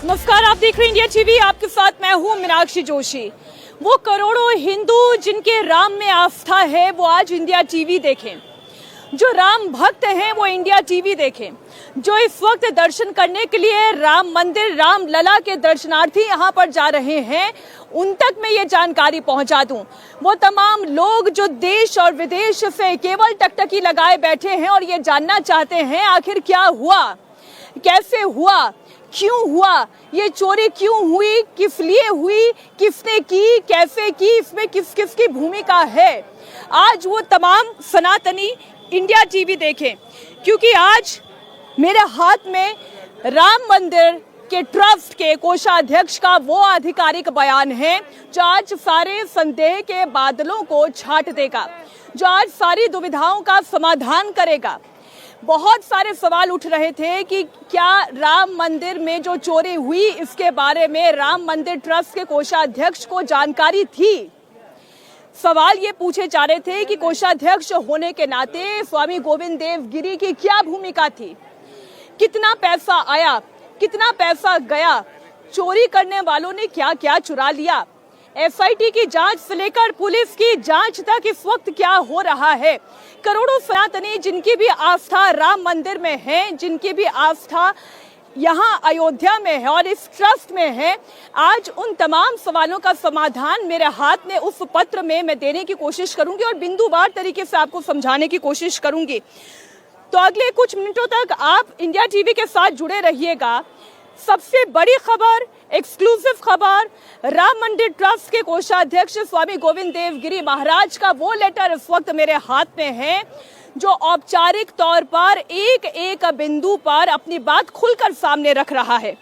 नमस्कार, आप देख रहे हैं इंडिया टीवी। आपके साथ मैं हूं मीनाक्षी जोशी। वो करोड़ों हिंदू जिनके राम में आस्था है वो आज इंडिया टीवी देखें। जो राम भक्त हैं वो इंडिया टीवी देखें। जो इस वक्त दर्शन करने के लिए राम मंदिर राम लला के दर्शनार्थी यहाँ पर जा रहे हैं, उन तक मैं ये जानकारी पहुंचा दूं। वो तमाम लोग जो देश और विदेश से केवल टकटकी लगाए बैठे हैं और ये जानना चाहते हैं आखिर क्या हुआ, कैसे हुआ, क्यों हुआ, ये चोरी क्यों हुई, किस लिए हुई, किसने की, कैसे की, इसमें किस किस की भूमिका है। आज वो तमाम सनातनी इंडिया टीवी देखें, क्योंकि आज मेरे हाथ में राम मंदिर के ट्रस्ट के कोषाध्यक्ष का वो आधिकारिक बयान है जो आज सारे संदेह के बादलों को छाट देगा, जो आज सारी दुविधाओं का समाधान करेगा। बहुत सारे सवाल उठ रहे थे कि क्या राम मंदिर में जो चोरी हुई इसके बारे में राम मंदिर ट्रस्ट के कोषाध्यक्ष को जानकारी थी। सवाल ये पूछे जा रहे थे कि कोषाध्यक्ष होने के नाते स्वामी गोविंद देव गिरी की क्या भूमिका थी, कितना पैसा आया, कितना पैसा गया, चोरी करने वालों ने क्या क्या चुरा लिया, एसआईटी की जांच से लेकर पुलिस की जांच तक इस वक्त क्या हो रहा है। करोड़ों सनातनी जिनकी भी आस्था राम मंदिर में है, जिनकी भी आस्था यहाँ अयोध्या में है और इस ट्रस्ट में है, आज उन तमाम सवालों का समाधान मेरे हाथ में उस पत्र में मैं देने की कोशिश करूंगी और बिंदुवार तरीके से आपको समझाने की कोशिश करूंगी। तो अगले कुछ मिनटों तक आप इंडिया टीवी के साथ जुड़े रहिएगा। सबसे बड़ी खबर, एक्सक्लूसिव खबर, राम मंदिर ट्रस्ट के कोषाध्यक्ष स्वामी गोविंद देव गिरी महाराज का वो लेटर इस वक्त मेरे हाथ में है जो औपचारिक तौर पर एक एक बिंदु पर अपनी बात खुलकर सामने रख रहा है।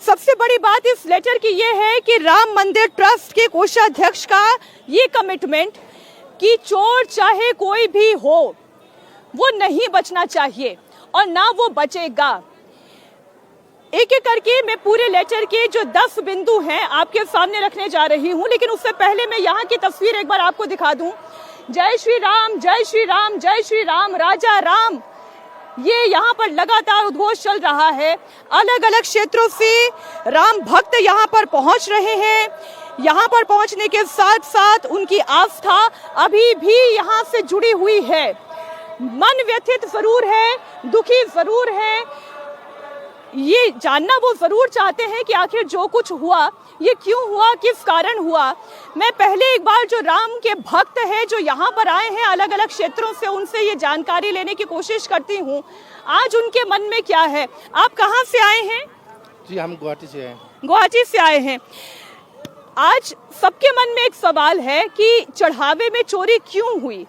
सबसे बड़ी बात इस लेटर की ये है कि राम मंदिर ट्रस्ट के कोषाध्यक्ष का ये कमिटमेंट कि चोर चाहे कोई भी हो वो नहीं बचना चाहिए और ना वो बचेगा। एक एक करके मैं पूरे लेटर के जो 10 बिंदु हैं आपके सामने रखने जा रही हूं, लेकिन उससे पहले मैं यहाँ की तस्वीर एक बार आपको दिखा दूं। जय श्री राम, जय श्री राम, जय श्री राम, राजा राम, ये यहाँ पर लगातार उद्घोष चल रहा है। अलग अलग क्षेत्रों से राम भक्त यहाँ पर पहुंच रहे हैं। यहाँ पर पहुंचने के साथ साथ उनकी आस्था अभी भी यहाँ से जुड़ी हुई है। मन व्यथित जरूर है, दुखी जरूर है, ये जानना वो जरूर चाहते हैं कि आखिर जो कुछ हुआ ये क्यों हुआ, किस कारण हुआ। मैं पहले एक बार जो राम के भक्त हैं जो यहाँ पर आए हैं अलग अलग क्षेत्रों से, उनसे ये जानकारी लेने की कोशिश करती हूँ आज उनके मन में क्या है। आप कहाँ से आए हैं? जी हम गुवाहाटी से आए। गुवाहाटी से आए हैं। आज सबके मन में एक सवाल है कि चढ़ावे में चोरी क्यों हुई।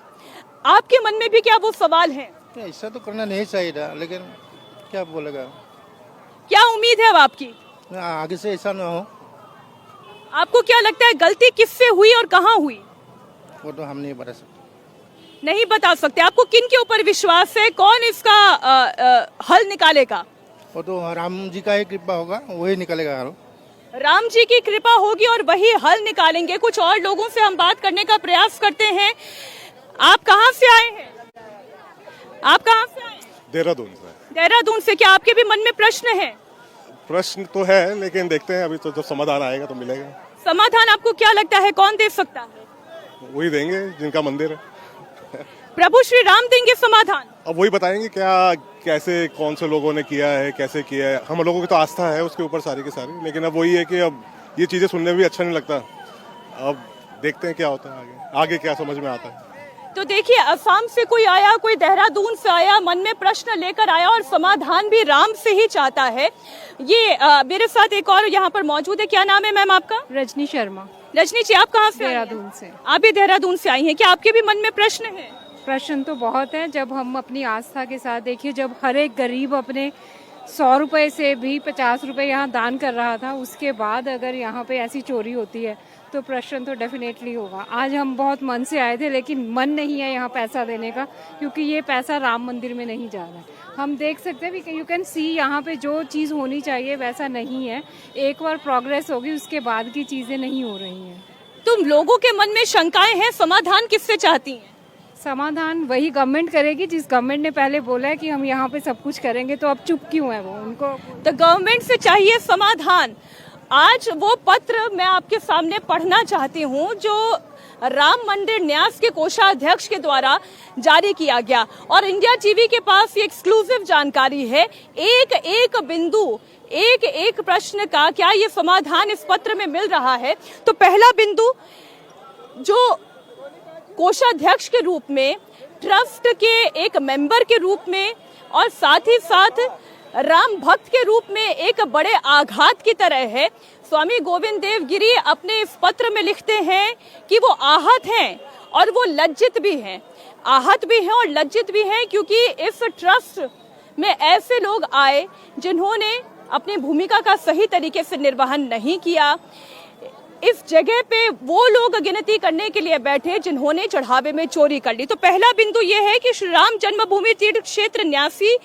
आपके मन में भी क्या वो सवाल है? ऐसा तो करना नहीं चाहिए था, लेकिन क्या बोलेगा। क्या उम्मीद है अब आपकी आगे से ऐसा ना हो? आपको क्या लगता है गलती किससे हुई और कहाँ हुई? वो तो हम नहीं बता सकते। नहीं बता सकते। आपको किन के ऊपर विश्वास है, कौन इसका हल निकालेगा? वो तो राम जी का ही कृपा होगा, वही निकलेगा। राम जी की कृपा होगी और वही हल निकालेंगे। कुछ और लोगों से हम बात करने का प्रयास करते हैं। आप कहाँ से आए हैं? आप कहाँ से आए? देहरादून से। देहरादून से। क्या आपके भी मन में प्रश्न है? प्रश्न तो है, लेकिन देखते हैं, अभी तो जब समाधान आएगा तो मिलेगा। समाधान आपको क्या लगता है कौन दे सकता है? वही देंगे जिनका मंदिर है। प्रभु श्री राम देंगे समाधान। अब वही बताएंगे क्या, कैसे, कौन से लोगों ने किया है, कैसे किया है। हम लोगों की तो आस्था है उसके ऊपर सारी की सारी, लेकिन अब वही है कि अब ये चीजें सुनने में भी अच्छा नहीं लगता। अब देखते हैं क्या होता है आगे क्या समझ में आता है। तो देखिए, असम से कोई आया, कोई देहरादून से आया, मन में प्रश्न लेकर आया और समाधान भी राम से ही चाहता है। ये मेरे साथ एक और यहाँ पर मौजूद है। क्या नाम है मैम आपका? रजनी शर्मा। रजनी जी, आप कहाँ से? देहरादून से। आप भी देहरादून से आई हैं। क्या आपके भी मन में प्रश्न है? प्रश्न तो बहुत है। जब हम अपनी आस्था के साथ, देखिए, जब हर एक गरीब अपने 100 रुपए से भी 50 रुपए यहाँ दान कर रहा था, उसके बाद अगर यहाँ पे ऐसी चोरी होती है तो प्रश्न तो डेफिनेटली होगा। आज हम बहुत मन से आए थे, लेकिन मन नहीं है यहाँ पैसा देने का, क्योंकि ये पैसा राम मंदिर में नहीं जा रहा है। हम देख सकते हैं, यू कैन सी, यहाँ पे जो चीज़ होनी चाहिए वैसा नहीं है। एक बार प्रोग्रेस होगी उसके बाद की चीज़ें नहीं हो रही हैं। तुम लोगों के मन में शंकाएं हैं, समाधान किससे चाहती हैं? समाधान वही गवर्नमेंट करेगी जिस गवर्नमेंट ने पहले बोला है कि हम यहाँ पे सब कुछ करेंगे, तो अब चुप क्यों है वो? उनको तो गवर्नमेंट से चाहिए समाधान। आज वो पत्र मैं आपके सामने पढ़ना चाहती हूँ जो राम मंदिर न्यास के कोषाध्यक्ष के द्वारा जारी किया गया, और इंडिया टीवी के पास ये एक्सक्लूसिव जानकारी है। एक एक बिंदु, एक एक प्रश्न का क्या ये समाधान इस पत्र में मिल रहा है। तो पहला बिंदु, जो कोषाध्यक्ष के रूप में, ट्रस्ट के एक मेंबर के रूप में और साथ ही साथ राम भक्त के रूप में एक बड़े आघात की तरह है। स्वामी गोविंद देव गिरी अपने इस पत्र में लिखते हैं कि वो आहत हैं और वो लज्जित भी हैं। आहत भी हैं और लज्जित भी हैं क्योंकि इस ट्रस्ट में ऐसे लोग आए जिन्होंने अपनी भूमिका का सही तरीके से निर्वहन नहीं किया। इस जगह पे वो लोग गिनती करने के लिए बैठे जिन्होंने चढ़ावे में चोरी कर ली। तो पहला बिंदु ये है कि श्री राम जन्मभूमि तीर्थ क्षेत्र न्यासी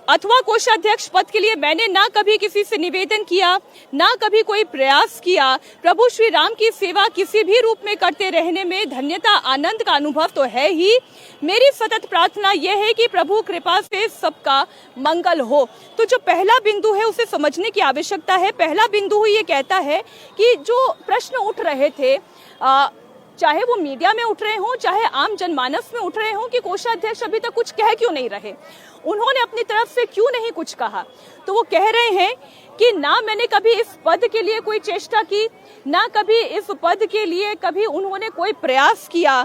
अथवा कोषाध्यक्ष पद के लिए मैंने ना कभी किसी से निवेदन किया, ना कभी कोई प्रयास किया। प्रभु श्री राम की सेवा किसी भी रूप में करते रहने में धन्यता, आनंद का अनुभव तो है ही। मेरी सतत प्रार्थना यह है कि प्रभु कृपा से सबका मंगल हो। तो जो पहला बिंदु है उसे समझने की आवश्यकता है। पहला बिंदु ये कहता है कि जो प्रश्न उठ रहे थे, चाहे वो मीडिया में उठ रहे हों, चाहे आम जनमानस में उठ रहे हों, कि कोषाध्यक्ष अभी तक कुछ कह क्यों नहीं रहे, उन्होंने अपनी तरफ से क्यों नहीं कुछ कहा। तो वो कह रहे हैं कि ना मैंने कभी इस पद के लिए कोई चेष्टा की, ना कभी इस पद के लिए कभी उन्होंने कोई प्रयास किया,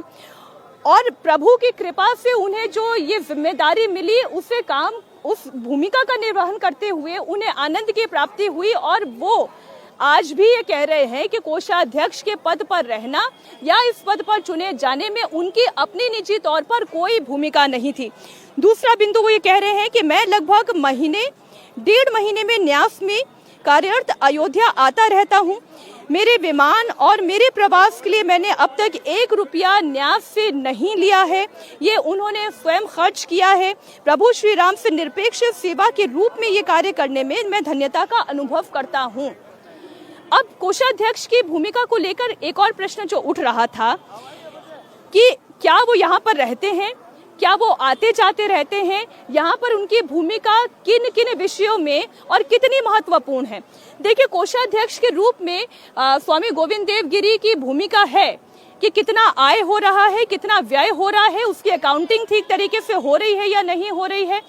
और प्रभु की कृपा से उन्हें जो ये जिम्मेदारी मिली उसे काम, उस भूमिका का निर्वहन करते हुए उन्हें आनंद की प्राप्ति हुई। और वो आज भी ये कह रहे हैं कि कोषाध्यक्ष के पद पर रहना या इस पद पर चुने जाने में उनकी अपनी निजी तौर पर कोई भूमिका नहीं थी। दूसरा बिंदु वो ये कह रहे हैं कि मैं लगभग डेढ़ महीने में न्यास में कार्यरत अयोध्या आता रहता हूँ। मेरे विमान और मेरे प्रवास के लिए मैंने अब तक 1 रुपया न्यास से नहीं लिया है, ये उन्होंने स्वयं खर्च किया है। प्रभु श्री राम से निरपेक्ष सेवा के रूप में ये कार्य करने में मैं धन्यता का अनुभव करता हूँ। अब कोषाध्यक्ष की भूमिका को लेकर एक और प्रश्न जो उठ रहा था कि क्या वो यहाँ पर रहते हैं, क्या वो आते जाते रहते हैं, यहाँ पर उनकी भूमिका किन किन विषयों में और कितनी महत्वपूर्ण है। देखिए, कोषाध्यक्ष के रूप में स्वामी गोविंद देव गिरी की भूमिका है कि कितना आय हो रहा है, कितना व्यय हो रहा है, उसकी अकाउंटिंग ठीक तरीके से हो रही है या नहीं हो रही है,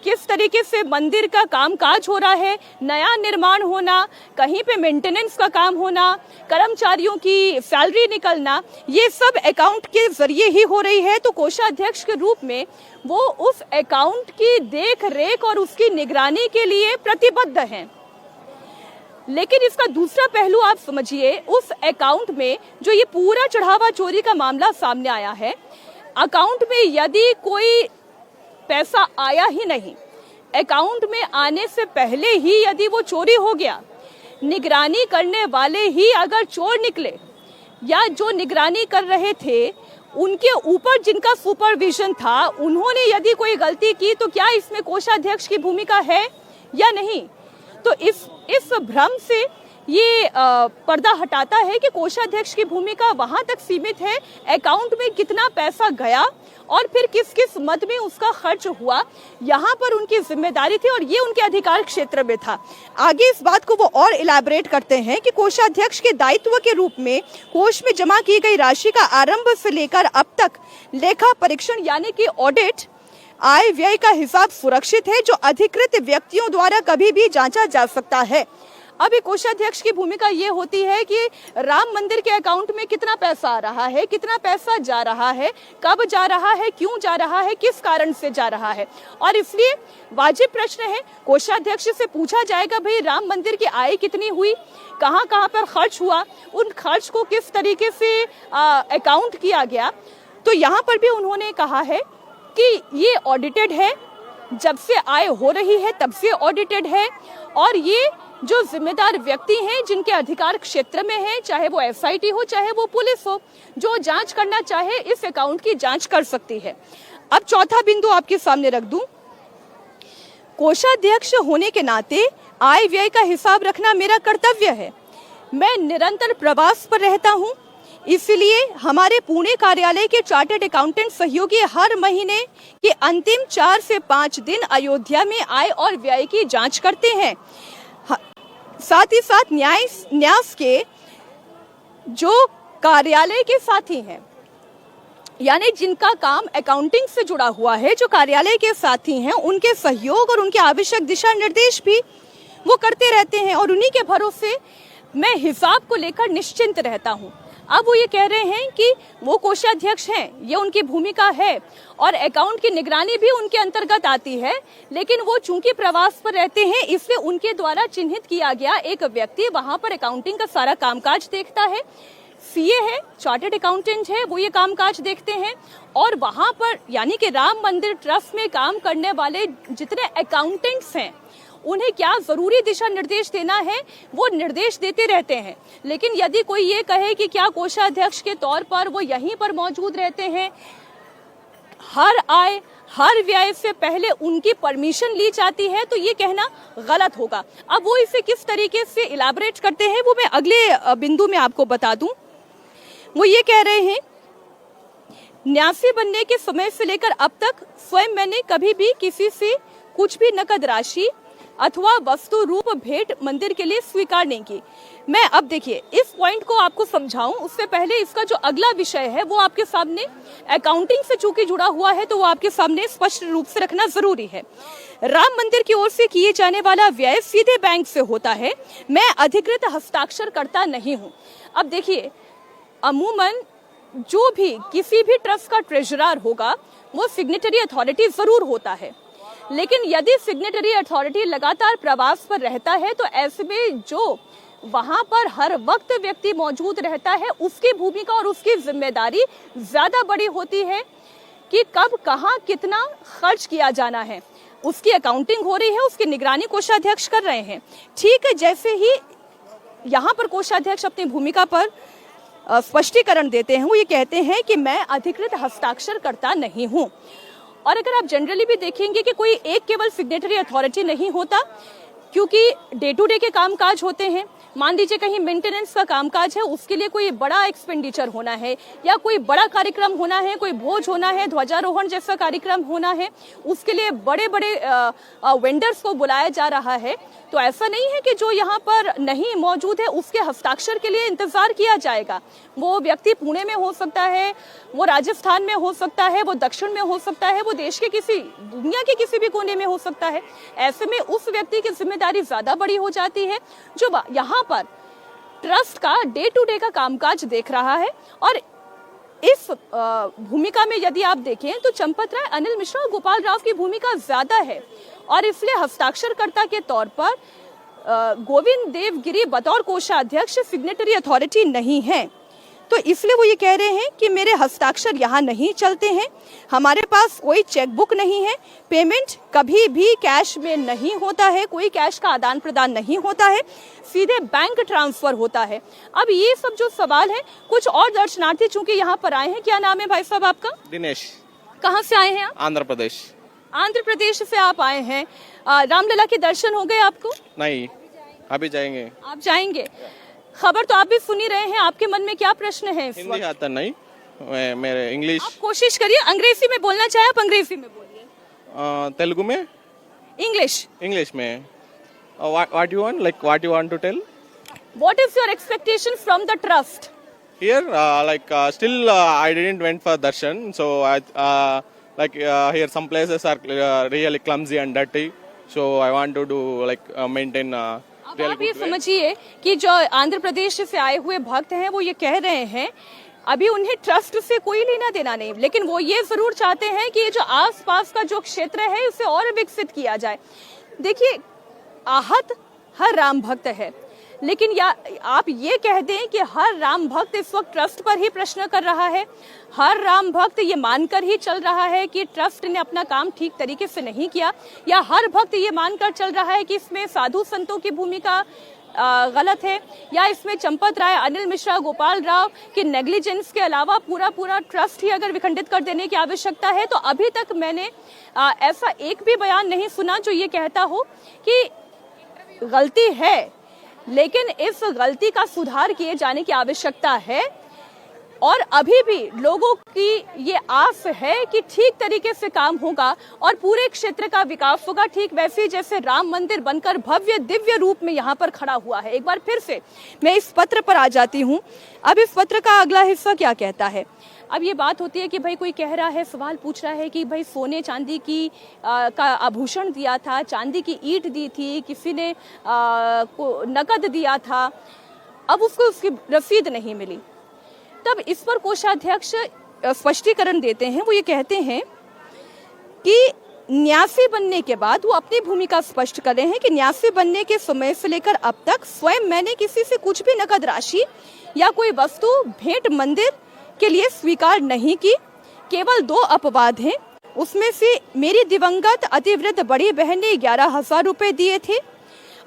किस तरीके से मंदिर का कामकाज हो रहा है, नया निर्माण होना, कहीं पे मेंटेनेंस का काम होना, कर्मचारियों की सैलरी निकलना, ये सब अकाउंट के जरिए ही हो रही है। तो कोषाध्यक्ष के रूप में वो उस अकाउंट की देख रेख और उसकी निगरानी के लिए प्रतिबद्ध हैं। लेकिन इसका दूसरा पहलू आप समझिए, उस अकाउंट में जो ये पूरा चढ़ावा चोरी का मामला सामने आया है, अकाउंट में यदि कोई पैसा आया ही नहीं, अकाउंट में आने से पहले ही यदि वो चोरी हो गया, निगरानी करने वाले ही अगर चोर निकले या जो निगरानी कर रहे थे उनके ऊपर जिनका सुपरविजन था, उन्होंने यदि कोई गलती की, तो क्या इसमें कोषाध्यक्ष की भूमिका है या नहीं। तो इस भ्रम से ये पर्दा हटाता है कि कोषाध्यक्ष की भूमिका वहां तक सीमित है, अकाउंट में कितना पैसा गया और फिर किस किस मद में उसका खर्च हुआ, यहाँ पर उनकी जिम्मेदारी थी और ये उनके अधिकार क्षेत्र में था। आगे इस बात को वो और इलैबोरेट करते हैं कि कोषाध्यक्ष के दायित्व के रूप में कोष में जमा की गई राशि का आरंभ से लेकर अब तक लेखा परीक्षण यानी कि ऑडिट, आय व्यय का हिसाब सुरक्षित है, जो अधिकृत व्यक्तियों द्वारा कभी भी जांचा जा सकता है। अभी कोषाध्यक्ष की भूमिका ये होती है कि राम मंदिर के अकाउंट में कितना पैसा आ रहा है, कितना पैसा जा रहा है, कब जा रहा है, क्यों जा रहा है, किस कारण से जा रहा है। और इसलिए वाजिब प्रश्न है, कोषाध्यक्ष से पूछा जाएगा भाई राम मंदिर की आय कितनी हुई, कहाँ कहाँ पर खर्च हुआ, उन खर्च को किस तरीके से अकाउंट किया गया। तो यहाँ पर भी उन्होंने कहा है कि ये ऑडिटेड है, जब से आय हो रही है तब से ऑडिटेड है, और ये जो जिम्मेदार व्यक्ति हैं जिनके अधिकार क्षेत्र में है, चाहे वो एसआईटी हो चाहे वो पुलिस हो, जो जांच करना चाहे इस अकाउंट की जांच कर सकती है। अब चौथा बिंदु आपके सामने रख दूं, कोषाध्यक्ष होने के नाते आय व्यय का हिसाब रखना मेरा कर्तव्य है। मैं निरंतर प्रवास पर रहता हूं, इसलिए हमारे पुणे कार्यालय के चार्टर्ड अकाउंटेंट सहयोगी हर महीने के अंतिम 4 से 5 दिन अयोध्या में आय और व्यय की जांच करते हैं। साथ ही साथ न्यास के जो कार्यालय के साथी हैं, यानी जिनका काम अकाउंटिंग से जुड़ा हुआ है, जो कार्यालय के साथी हैं, उनके सहयोग और उनके आवश्यक दिशा निर्देश भी वो करते रहते हैं और उन्हीं के भरोसे मैं हिसाब को लेकर निश्चिंत रहता हूं। अब वो ये कह रहे हैं कि वो कोषाध्यक्ष हैं, ये उनकी भूमिका है और अकाउंट की निगरानी भी उनके अंतर्गत आती है, लेकिन वो चूंकि प्रवास पर रहते हैं इसलिए उनके द्वारा चिन्हित किया गया एक व्यक्ति वहां पर अकाउंटिंग का सारा कामकाज देखता है। सीए है, चार्टर्ड अकाउंटेंट है, वो ये कामकाज देखते हैं और वहां पर यानी कि राम मंदिर ट्रस्ट में काम करने वाले जितने अकाउंटेंट्स हैं उन्हें क्या जरूरी दिशा निर्देश देना है वो निर्देश देते रहते हैं। लेकिन यदि कोई ये कहे कि क्या कोषाध्यक्ष के तौर पर वो यहीं पर मौजूद रहते हैं, हर आय हर व्यय से पहले उनकी परमिशन ली जाती है, तो ये कहना गलत होगा। अब वो इसे किस तरीके से इलाबरेट करते हैं वो मैं अगले बिंदु में आपको बता दूं। वो ये कह रहे हैं, न्यासी बनने के समय से लेकर अब तक स्वयं मैंने कभी भी किसी से कुछ भी नकद राशि अथवा वस्तु रूप भेंट मंदिर के लिए स्वीकार नहीं की। मैं अब देखिए इस पॉइंट को आपको समझाऊं उससे पहले इसका जो अगला विषय है वो आपके सामने अकाउंटिंग से चूंकि जुड़ा हुआ है तो वो आपके सामने स्पष्ट रूप से रखना जरूरी है। राम मंदिर की ओर से किए जाने वाला व्यय सीधे बैंक से होता है, मैं अधिकृत हस्ताक्षर करता नहीं हूँ। अब देखिए अमूमन जो भी किसी भी ट्रस्ट का ट्रेजरर होगा वो सिग्नेटरी अथॉरिटी जरूर होता है, लेकिन यदि सिग्नेटरी अथॉरिटी लगातार प्रवास पर रहता है तो ऐसे में जो वहां पर हर वक्त व्यक्ति मौजूद रहता है उसकी भूमिका और उसकी जिम्मेदारी ज्यादा बड़ी होती है कि कब कहां कितना खर्च किया जाना है। उसकी अकाउंटिंग हो रही है, उसकी निगरानी कोषाध्यक्ष कर रहे हैं। ठीक है, जैसे ही यहाँ पर कोषाध्यक्ष अपनी भूमिका पर स्पष्टीकरण देते हैं, वो ये कहते हैं कि मैं अधिकृत हस्ताक्षर करता नहीं हूँ। और अगर आप जनरली भी देखेंगे कि कोई एक केवल सिग्नेटरी अथॉरिटी नहीं होता, क्योंकि डे टू डे के कामकाज होते हैं। मान लीजिए कहीं मेंटेनेंस का कामकाज है, उसके लिए कोई बड़ा एक्सपेंडिचर होना है या कोई बड़ा कार्यक्रम होना है, कोई भोज होना है, ध्वजारोहण जैसा कार्यक्रम होना है, उसके लिए बड़े बड़े वेंडर्स को बुलाया जा रहा है। तो ऐसा नहीं है कि जो यहाँ पर नहीं मौजूद है उसके हस्ताक्षर के लिए इंतजार किया जाएगा। वो व्यक्ति पुणे में हो सकता है, वो राजस्थान में हो सकता है, वो दक्षिण में हो सकता है, वो देश के किसी दुनिया के किसी भी कोने में हो सकता है। ऐसे में उस व्यक्ति की जिम्मेदारी ज्यादा बड़ी हो जाती है जो यहाँ पर ट्रस्ट का डे टू डे का कामकाज देख रहा है। और इस भूमिका में यदि आप देखें तो चंपत राय, अनिल मिश्रा और गोपाल राव की भूमिका ज्यादा है और इसलिए हस्ताक्षरकर्ता के तौर पर गोविंद देवगिरी बतौर कोषाध्यक्ष सिग्नेटरी अथॉरिटी नहीं है। तो इसलिए वो ये कह रहे हैं कि मेरे हस्ताक्षर यहाँ नहीं चलते हैं, हमारे पास कोई चेकबुक नहीं है, पेमेंट कभी भी कैश में नहीं होता है, कोई कैश का आदान प्रदान नहीं होता है, सीधे बैंक ट्रांसफर होता है। अब ये सब जो सवाल है, कुछ और दर्शनार्थी चूंकि यहाँ पर आए हैं। क्या नाम है भाई साहब आपका? दिनेश। कहाँ से आए हैं आप? आंध्र प्रदेश। आंध्र प्रदेश से आप आए हैं। रामलला के दर्शन हो गए आपको? नहीं, अभी जाएंगे। आप जाएंगे। खबर तो आप भी सुनी रहे हैं, आपके मन में क्या प्रश्न है? हिंदी आता नहीं, मेरे इंग्लिश। आप कोशिश करिए, अंग्रेजी में बोलना चाहे आप अंग्रेजी में बोलिए। तेलुगु में? इंग्लिश में। What you want? Like what you want to tell? What is your expectation from the trust? Here, still I didn't went for darshan, so here some places are really clumsy and dirty, so I want to do maintain. अब आप ये समझिए कि जो आंध्र प्रदेश से आए हुए भक्त हैं वो ये कह रहे हैं अभी उन्हें ट्रस्ट से कोई लेना देना नहीं, लेकिन वो ये जरूर चाहते हैं कि ये जो आसपास का जो क्षेत्र है उसे और विकसित किया जाए। देखिए, आहत हर राम भक्त है, लेकिन या आप ये कह दें कि हर राम भक्त इस वक्त ट्रस्ट पर ही प्रश्न कर रहा है, हर राम भक्त ये मानकर ही चल रहा है कि ट्रस्ट ने अपना काम ठीक तरीके से नहीं किया, या हर भक्त ये मानकर चल रहा है कि इसमें साधु संतों की भूमिका गलत है, या इसमें चंपत राय, अनिल मिश्रा, गोपाल राव के नेग्लिजेंस के अलावा पूरा ट्रस्ट ही अगर विखंडित कर देने की आवश्यकता है, तो अभी तक मैंने ऐसा एक भी बयान नहीं सुना जो ये कहता हो कि गलती है, लेकिन इस गलती का सुधार किए जाने की आवश्यकता है। और अभी भी लोगों की ये आस है कि ठीक तरीके से काम होगा और पूरे क्षेत्र का विकास होगा, ठीक वैसे जैसे राम मंदिर बनकर भव्य दिव्य रूप में यहाँ पर खड़ा हुआ है। एक बार फिर से मैं इस पत्र पर आ जाती हूँ। अब इस पत्र का अगला हिस्सा क्या कहता है। अब ये बात होती है कि भाई कोई कह रहा है, सवाल पूछ रहा है कि भाई सोने चांदी की का आभूषण दिया था, चांदी की ईंट दी थी, किसी ने को नकद दिया था, अब उसको उसकी रसीद नहीं मिली। तब इस पर कोषाध्यक्ष स्पष्टीकरण देते हैं। वो ये कहते हैं कि न्यासी बनने के बाद वो अपनी भूमिका स्पष्ट कर रहे हैं कि न्यासी बनने के समय से लेकर अब तक स्वयं मैंने किसी से कुछ भी नकद राशि या कोई वस्तु भेंट मंदिर के लिए स्वीकार नहीं की। केवल 2 अपवाद हैं, उसमें से मेरी दिवंगत अतिवृद्ध बड़ी बहन ने 11,000 रुपए दिए थे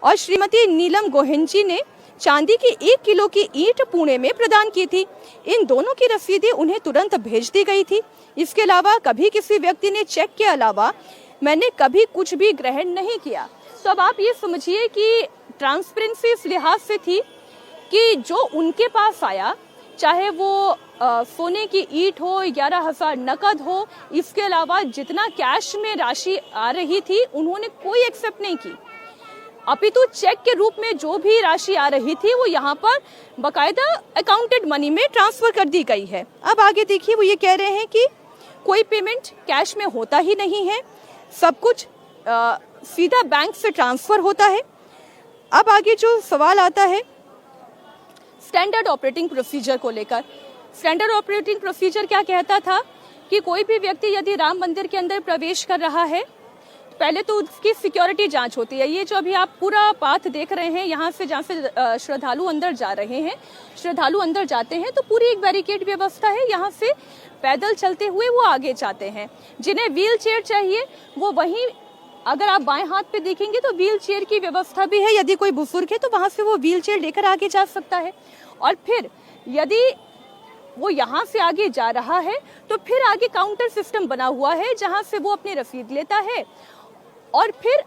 और श्रीमती नीलम गोहेन जी ने चांदी की 1 किलो की ईंट पुणे में प्रदान की थी। इन दोनों की रसीदें उन्हें तुरंत भेज दी गई थी। इसके अलावा कभी किसी व्यक्ति ने चेक के अलावा मैंने कभी कुछ भी ग्रहण नहीं किया। तो अब आप ये समझिए कि ट्रांसपेरेंसी इस लिहाज से थी कि जो उनके पास आया, चाहे वो सोने की ईंट हो, 11,000 नकद हो, इसके अलावा जितना कैश में राशि आ रही थी उन्होंने कोई एक्सेप्ट नहीं की, अपितु चेक के रूप में जो भी राशि आ रही थी वो यहाँ पर बकायदा अकाउंटेड मनी में ट्रांसफर कर दी गई है। अब आगे देखिए, वो ये कह रहे हैं कि कोई पेमेंट कैश में होता ही नहीं है, सब कुछ सीधा बैंक से ट्रांसफर होता है। अब आगे जो सवाल आता है स्टैंडर्ड ऑपरेटिंग प्रोसीजर को लेकर। स्टैंडर्ड ऑपरेटिंग प्रोसीजर क्या कहता था कि कोई भी व्यक्ति यदि राम मंदिर के अंदर प्रवेश कर रहा है, पहले तो उसकी सिक्योरिटी जांच होती है। ये जो अभी आप पूरा पाथ देख रहे हैं, यहाँ से जहाँ से श्रद्धालु अंदर जा रहे हैं, श्रद्धालु अंदर जाते हैं तो पूरी एक बैरिकेड व्यवस्था है। यहाँ से पैदल चलते हुए वो आगे जाते हैं। जिन्हें व्हील चेयर चाहिए वो वहीं, अगर आप बाएं हाथ पे देखेंगे तो व्हील चेयर की व्यवस्था भी है। यदि कोई बुजुर्ग है तो वहां से वो व्हील चेयर लेकर आगे जा सकता है। और फिर यदि वो यहाँ से आगे जा रहा है तो फिर आगे काउंटर सिस्टम बना हुआ है जहां से वो अपनी रसीद लेता है और फिर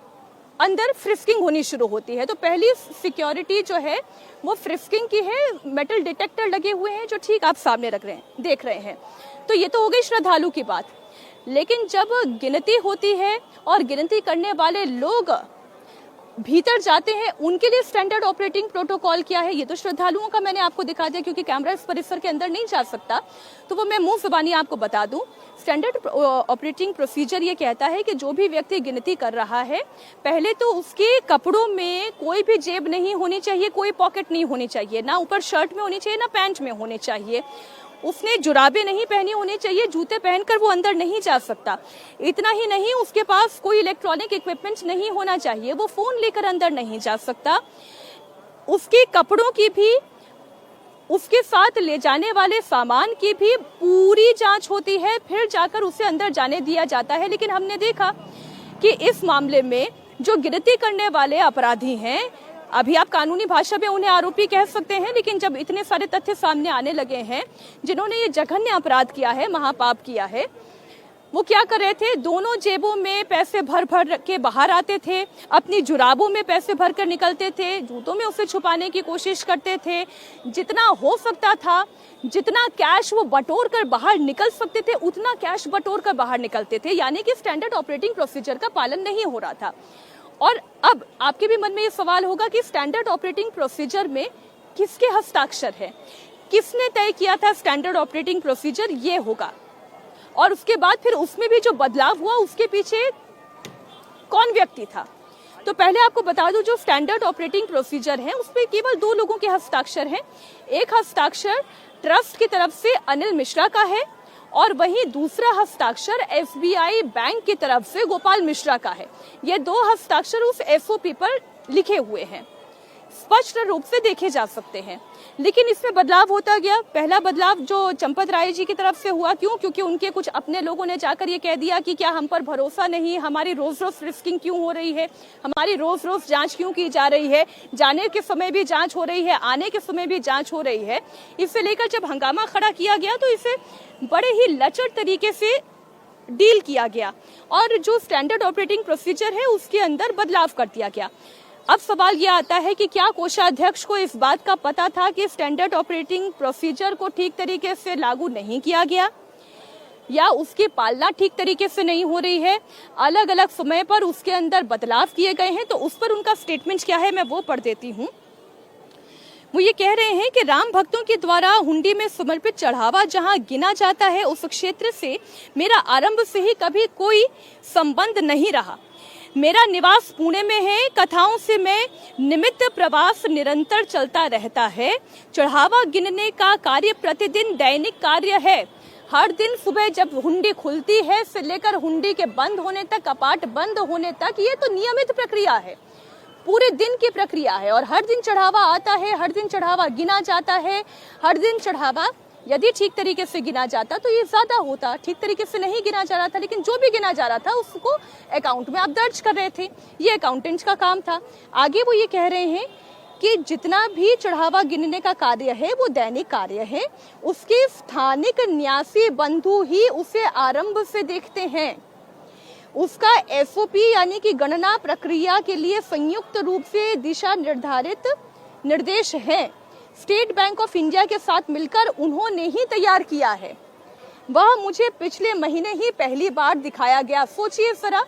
अंदर फ्रिस्किंग होनी शुरू होती है। तो पहली सिक्योरिटी जो है वो फ्रिस्किंग की है। मेटल डिटेक्टर लगे हुए हैं जो ठीक आप सामने देख रहे हैं। तो ये तो हो गई श्रद्धालु की बात। लेकिन जब गिनती होती है और गिनती करने वाले लोग भीतर जाते हैं, उनके लिए स्टैंडर्ड ऑपरेटिंग प्रोटोकॉल क्या है, ये तो श्रद्धालुओं का मैंने आपको दिखा दिया क्योंकि कैमरा इस परिसर के अंदर नहीं जा सकता, तो वो मैं मुंह जुबानी आपको बता दूं। स्टैंडर्ड ऑपरेटिंग प्रोसीजर ये कहता है कि जो भी व्यक्ति गिनती कर रहा है, पहले तो उसके कपड़ों में कोई भी जेब नहीं होनी चाहिए, कोई पॉकेट नहीं होनी चाहिए, ना ऊपर शर्ट में होनी चाहिए ना पैंट में होनी चाहिए, उसने जुराबें नहीं पहनी होनी चाहिए, जूते पहनकर वो अंदर नहीं जा सकता। इतना ही नहीं, उसके पास कोई इलेक्ट्रॉनिक इक्विपमेंट नहीं होना चाहिए, वो फोन लेकर अंदर नहीं जा सकता। उसके कपड़ों की भी, उसके साथ ले जाने वाले सामान की भी पूरी जांच होती है, फिर जाकर उसे अंदर जाने दिया जाता है। लेकिन हमने देखा कि इस मामले में जो गिनती करने वाले अपराधी हैं, अभी आप कानूनी भाषा में उन्हें आरोपी कह सकते हैं, लेकिन जब इतने सारे तथ्य सामने आने लगे हैं, जिन्होंने ये जघन्य अपराध किया है, महापाप किया है, वो क्या कर रहे थे, दोनों जेबों में पैसे भर भर के बाहर आते थे, अपनी जुराबों में पैसे भर कर निकलते थे, जूतों में उसे छुपाने की कोशिश करते थे, जितना हो सकता था, जितना कैश वो बटोर कर बाहर निकल सकते थे उतना कैश बटोर कर बाहर निकलते थे। यानी कि स्टैंडर्ड ऑपरेटिंग प्रोसीजर का पालन नहीं हो रहा था। और अब आपके भी मन में ये सवाल होगा कि स्टैंडर्ड ऑपरेटिंग प्रोसीजर में किसके हस्ताक्षर है, किसने तय किया था स्टैंडर्ड ऑपरेटिंग प्रोसीजर ये होगा, और उसके बाद फिर उसमें भी जो बदलाव हुआ उसके पीछे कौन व्यक्ति था। तो पहले आपको बता दूं, जो स्टैंडर्ड ऑपरेटिंग प्रोसीजर है उसमें केवल 2 लोगों के हस्ताक्षर हैं। एक हस्ताक्षर ट्रस्ट की तरफ से अनिल मिश्रा का है और वहीं दूसरा हस्ताक्षर SBI बैंक की तरफ से गोपाल मिश्रा का है। ये 2 हस्ताक्षर उस SOP पर लिखे हुए हैं, स्पष्ट रूप से देखे जा सकते हैं। लेकिन इसमें बदलाव होता गया। पहला बदलाव जो चंपत राय जी की तरफ से हुआ, क्यों? क्योंकि उनके कुछ अपने लोगों ने जाकर ये कह दिया कि क्या हम पर भरोसा नहीं, हमारी रोज रोज रिस्किंग क्यों हो रही है, हमारी रोज रोज जांच क्यों की जा रही है, जाने के समय भी जांच हो रही है, आने के समय भी जांच हो रही है। इसे लेकर जब हंगामा खड़ा किया गया तो इसे बड़े ही लचर तरीके से डील किया गया और जो स्टैंडर्ड ऑपरेटिंग प्रोसीजर है उसके अंदर बदलाव कर दिया गया। अब सवाल यह आता है कि क्या कोषाध्यक्ष को इस बात का पता था कि स्टैंडर्ड ऑपरेटिंग प्रोसीजर को ठीक तरीके से लागू नहीं किया गया, या उसकी पालना ठीक तरीके से नहीं हो रही है, अलग अलग समय पर उसके अंदर बदलाव किए गए हैं। तो उस पर उनका स्टेटमेंट क्या है, मैं वो पढ़ देती हूँ। वो ये कह रहे हैं कि राम भक्तों के द्वारा हुंडी में समर्पित चढ़ावा जहां गिना जाता है, उस क्षेत्र से मेरा आरंभ से ही कभी कोई संबंध नहीं रहा। मेरा निवास पुणे में है। कथाओं से मैं निमित्त प्रवास निरंतर चलता रहता है। चढ़ावा गिनने का कार्य प्रतिदिन दैनिक कार्य है। हर दिन सुबह जब हुंडी खुलती है से लेकर हुंडी के बंद होने तक, कपाट बंद होने तक, ये तो नियमित प्रक्रिया है, पूरे दिन की प्रक्रिया है। और हर दिन चढ़ावा आता है, हर दिन चढ़ावा गिना जाता है। हर दिन चढ़ावा यदि ठीक तरीके से गिना जाता तो ये ज्यादा होता, ठीक तरीके से नहीं गिना जा रहा था, लेकिन जो भी गिना जा रहा था उसको अकाउंट में आप दर्ज कर रहे थे, ये अकाउंटेंट का काम था। आगे वो ये कह रहे हैं कि जितना भी चढ़ावा गिनने का कार्य है वो दैनिक कार्य है, उसके स्थानिक न्यासी बंधु ही उसे आरंभ से देखते हैं। उसका एसओपी यानी कि गणना प्रक्रिया के लिए संयुक्त रूप से दिशा निर्धारित निर्देश हैं। स्टेट बैंक ऑफ इंडिया के साथ मिलकर उन्होंने ही तैयार किया है। वह मुझे पिछले महीने ही पहली बार दिखाया गया। सोचिए जरा,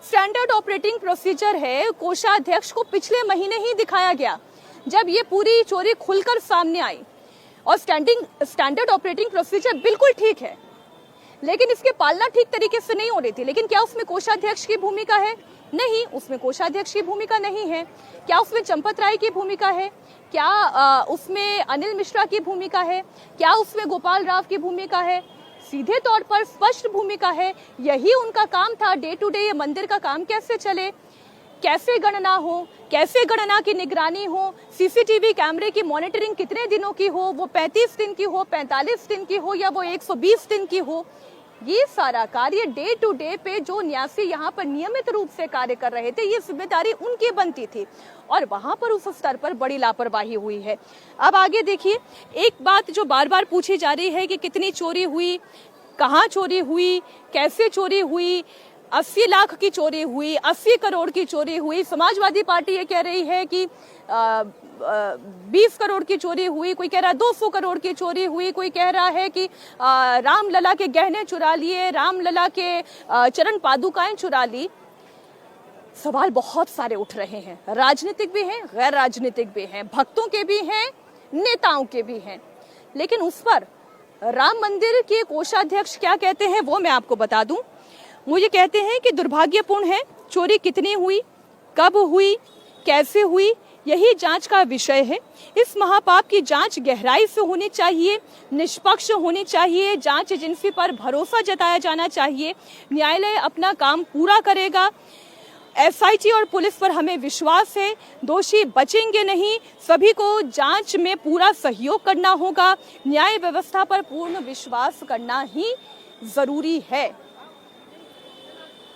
स्टैंडर्ड ऑपरेटिंग प्रोसीजर है, कोषाध्यक्ष को पिछले महीने ही दिखाया गया जब ये पूरी चोरी खुलकर सामने आई। और स्टैंडर्ड ऑपरेटिंग प्रोसीजर बिल्कुल ठीक है, लेकिन इसकी पालना ठीक तरीके से नहीं हो रही थी। लेकिन क्या उसमें कोषाध्यक्ष की भूमिका है? नहीं, उसमें कोषाध्यक्ष की भूमिका नहीं है। क्या उसमें चंपत राय की भूमिका है? क्या उसमें अनिल मिश्रा की भूमिका है? क्या उसमें गोपाल राव की भूमिका है? सीधे तौर पर स्पष्ट भूमिका है। यही उनका काम था। डे टू डे ये मंदिर का काम कैसे चले, कैसे गणना हो, कैसे गणना की निगरानी हो, सीसीटीवी कैमरे की मॉनिटरिंग कितने दिनों की हो, वो 35 दिन की हो, 45 दिन की हो, या वो 120 दिन की हो, ये सारा कार्य डे टू डे पे जो न्यासी यहाँ पर नियमित रूप से कार्य कर रहे थे, ये जिम्मेदारी उनकी बनती थी। और वहां पर उस स्तर पर बड़ी लापरवाही हुई है। अब आगे देखिए, एक बात जो बार बार पूछी जा रही है कि कितनी चोरी हुई, कहाँ चोरी हुई, कैसे चोरी हुई। 80 लाख की चोरी हुई, 80 करोड़ की चोरी हुई। समाजवादी पार्टी ये कह रही है कि 20 करोड़ की चोरी हुई, कोई कह रहा है 200 करोड़ की चोरी हुई, कोई कह रहा है कि रामलला के गहने चुरा लिए, रामलला के चरण पादुकाएं चुरा ली। सवाल बहुत सारे उठ रहे हैं, राजनीतिक भी हैं, गैर राजनीतिक भी हैं, भक्तों के भी हैं, नेताओं के भी हैं। लेकिन उस पर राम मंदिर के कोषाध्यक्ष क्या कहते हैं वो मैं आपको बता दूं। मुझे कहते हैं कि दुर्भाग्यपूर्ण है, चोरी कितनी हुई, कब हुई, कैसे हुई, यही जांच का विषय है। इस महापाप की जांच गहराई से होनी चाहिए, निष्पक्ष होनी चाहिए, जांच एजेंसी पर भरोसा जताया जाना चाहिए। न्यायालय अपना काम पूरा करेगा। एसआईटी और पुलिस पर हमें विश्वास है, दोषी बचेंगे नहीं। सभी को जांच में पूरा सहयोग करना होगा। न्याय व्यवस्था पर पूर्ण विश्वास करना ही जरूरी है।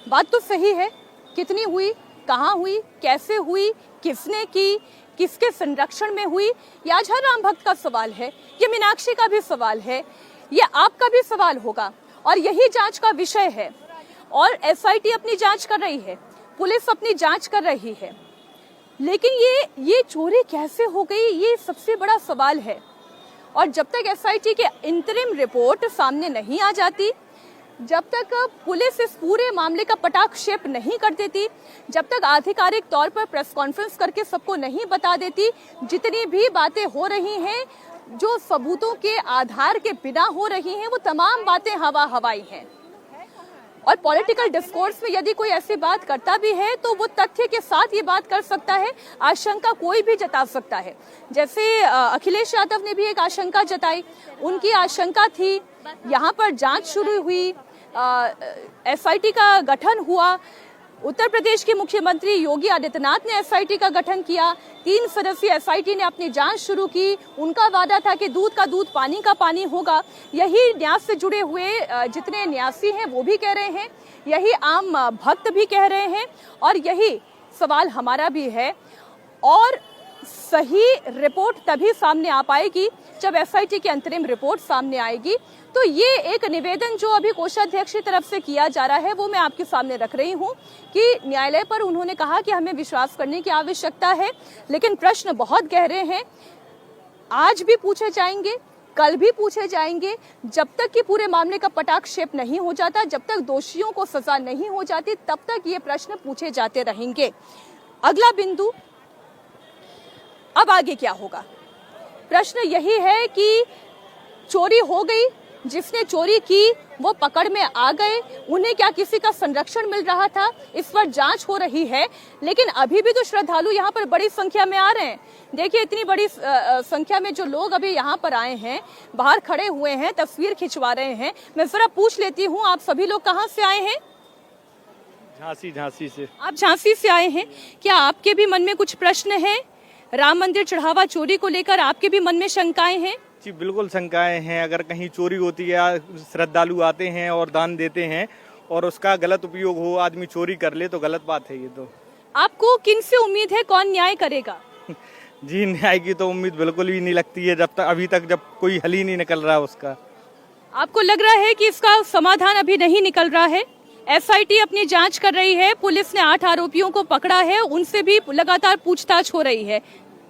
बात तो सही है, कितनी हुई, कहाँ हुई, कैसे हुई, किसने की, किसके संरक्षण में हुई, ये आज हर राम भक्त का सवाल है। ये मीनाक्षी का भी सवाल है, ये आपका भी सवाल होगा, और यही जांच का विषय है। और एसआईटी अपनी जांच कर रही है, पुलिस अपनी जांच कर रही है, लेकिन ये चोरी कैसे हो गई, ये सबसे बड़ा सवाल है। और जब तक एसआईटी के इंतरिम रिपोर्ट सामने नहीं आ जाती, जब तक पुलिस इस पूरे मामले का पटाक्षेप नहीं कर देती, जब तक आधिकारिक तौर पर प्रेस कॉन्फ्रेंस करके सबको नहीं बता देती, जितनी भी बातें हो रही हैं जो सबूतों के आधार के बिना हो रही हैं, वो तमाम बातें हवा हवाई हैं। और पॉलिटिकल डिस्कोर्स में यदि कोई ऐसी बात करता भी है तो वो तथ्य के साथ ये बात कर सकता है, आशंका कोई भी जता सकता है। जैसे अखिलेश यादव ने भी एक आशंका जताई, उनकी आशंका थी, यहाँ पर जांच शुरू हुई, एसआईटी का गठन हुआ, उत्तर प्रदेश के मुख्यमंत्री योगी आदित्यनाथ ने एसआईटी का गठन किया, 3 सदस्यीय एसआईटी ने अपनी जांच शुरू की। उनका वादा था कि दूध का दूध, पानी का पानी होगा। यही न्यास से जुड़े हुए जितने न्यासी हैं वो भी कह रहे हैं, यही आम भक्त भी कह रहे हैं, और यही सवाल हमारा भी है। और सही रिपोर्ट तभी सामने आ पाएगी जब एसआईटी की अंतरिम रिपोर्ट सामने आएगी। तो ये एक निवेदन जो अभी कोषाध्यक्ष की तरफ से किया जा रहा है वो मैं आपके सामने रख रही हूँ कि न्यायालय पर उन्होंने कहा कि हमें विश्वास करने की आवश्यकता है, लेकिन प्रश्न बहुत गहरे हैं, आज भी पूछे जाएंगे, कल भी पूछे जाएंगे। जब तक कि पूरे मामले का पटाक्षेप नहीं हो जाता, जब तक दोषियों को सजा नहीं हो जाती, तब तक ये प्रश्न पूछे जाते रहेंगे। अगला बिंदु, अब आगे क्या होगा? प्रश्न यही है कि चोरी हो गई, जिसने चोरी की वो पकड़ में आ गए, उन्हें क्या किसी का संरक्षण मिल रहा था? इस पर जांच हो रही है, लेकिन अभी भी तो श्रद्धालु यहाँ पर बड़ी संख्या में आ रहे हैं। देखिए, इतनी बड़ी संख्या में जो लोग अभी यहाँ पर आए हैं, बाहर खड़े हुए हैं, तस्वीर खिंचवा रहे हैं। मैं जरा पूछ लेती हूँ, आप सभी लोग कहाँ से आए हैं? झांसी से। आप झांसी से आए हैं। क्या आपके भी मन में कुछ प्रश्न है? राम मंदिर चढ़ावा चोरी को लेकर आपके भी मन में शंकाएं हैं? जी बिल्कुल शंकाएं हैं। अगर कहीं चोरी होती है, श्रद्धालु आते हैं और दान देते हैं और उसका गलत उपयोग हो, आदमी चोरी कर ले, तो गलत बात है ये तो। आपको किन से उम्मीद है, कौन न्याय करेगा? जी न्याय की तो उम्मीद बिल्कुल भी नहीं लगती है अभी तक जब कोई हल ही नहीं निकल रहा उसका। आपको लग रहा है कि इसका समाधान अभी नहीं निकल रहा है? एसआईटी अपनी जांच कर रही है, पुलिस ने 8 आरोपियों को पकड़ा है, उनसे भी लगातार पूछताछ हो रही है।